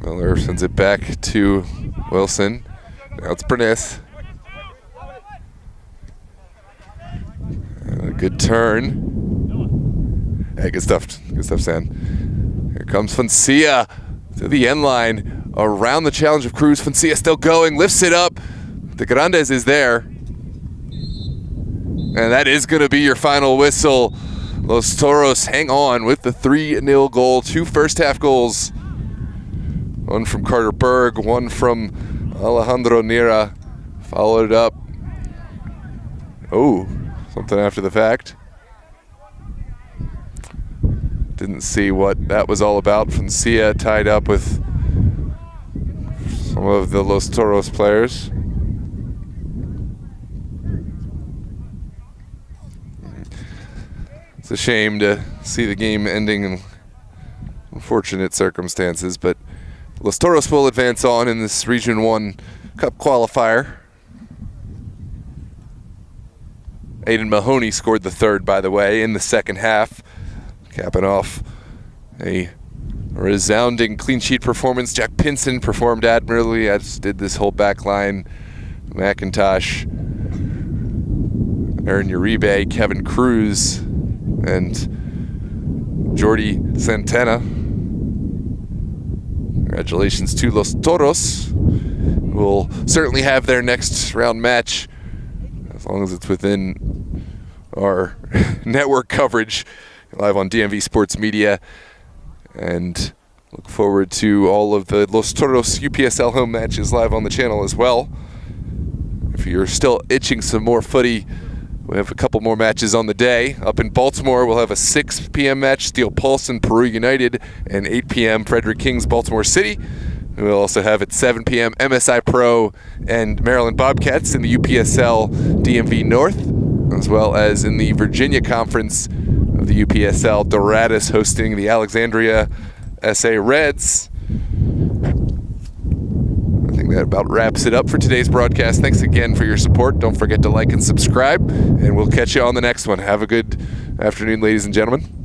Miller sends it back to Wilson. Now it's Bernice. A good turn. Hey, good stuff, Sam. Here comes Foncia to the end line, around the challenge of Cruz. Foncia still going, lifts it up. De Grandes is there. And that is going to be your final whistle. Los Toros hang on with the 3-0 goal. 2 first-half goals. One from Carter Berg, one from Alejandro Nira. Followed up. Oh, something after the fact. Didn't see what that was all about. Foncia tied up with some of the Los Toros players. It's a shame to see the game ending in unfortunate circumstances, but Los Toros will advance on in this Region 1 Cup qualifier. Aiden Mahoney scored the third, by the way, in the second half, capping off a resounding clean sheet performance. Jack Pinson performed admirably, as did this whole back line. McIntosh, Aaron Uribe, Kevin Cruz, and Jordi Santana. Congratulations to Los Toros, who will certainly have their next round match, as long as it's within our network coverage, live on DMV Sports Media. And look forward to all of the Los Toros UPSL home matches live on the channel as well. If you're still itching some more footy, we have a couple more matches on the day. Up in Baltimore, we'll have a 6 p.m. match, Steel Pulse and Peru United, and 8 p.m. Frederick Kings, Baltimore City. We'll also have at 7 p.m. MSI Pro and Maryland Bobcats in the UPSL DMV North, as well as in the Virginia Conference of the UPSL, Dorados hosting the Alexandria SA Reds. I think that about wraps it up for today's broadcast. Thanks again for your support. Don't forget to like and subscribe, and we'll catch you on the next one. Have a good afternoon, ladies and gentlemen.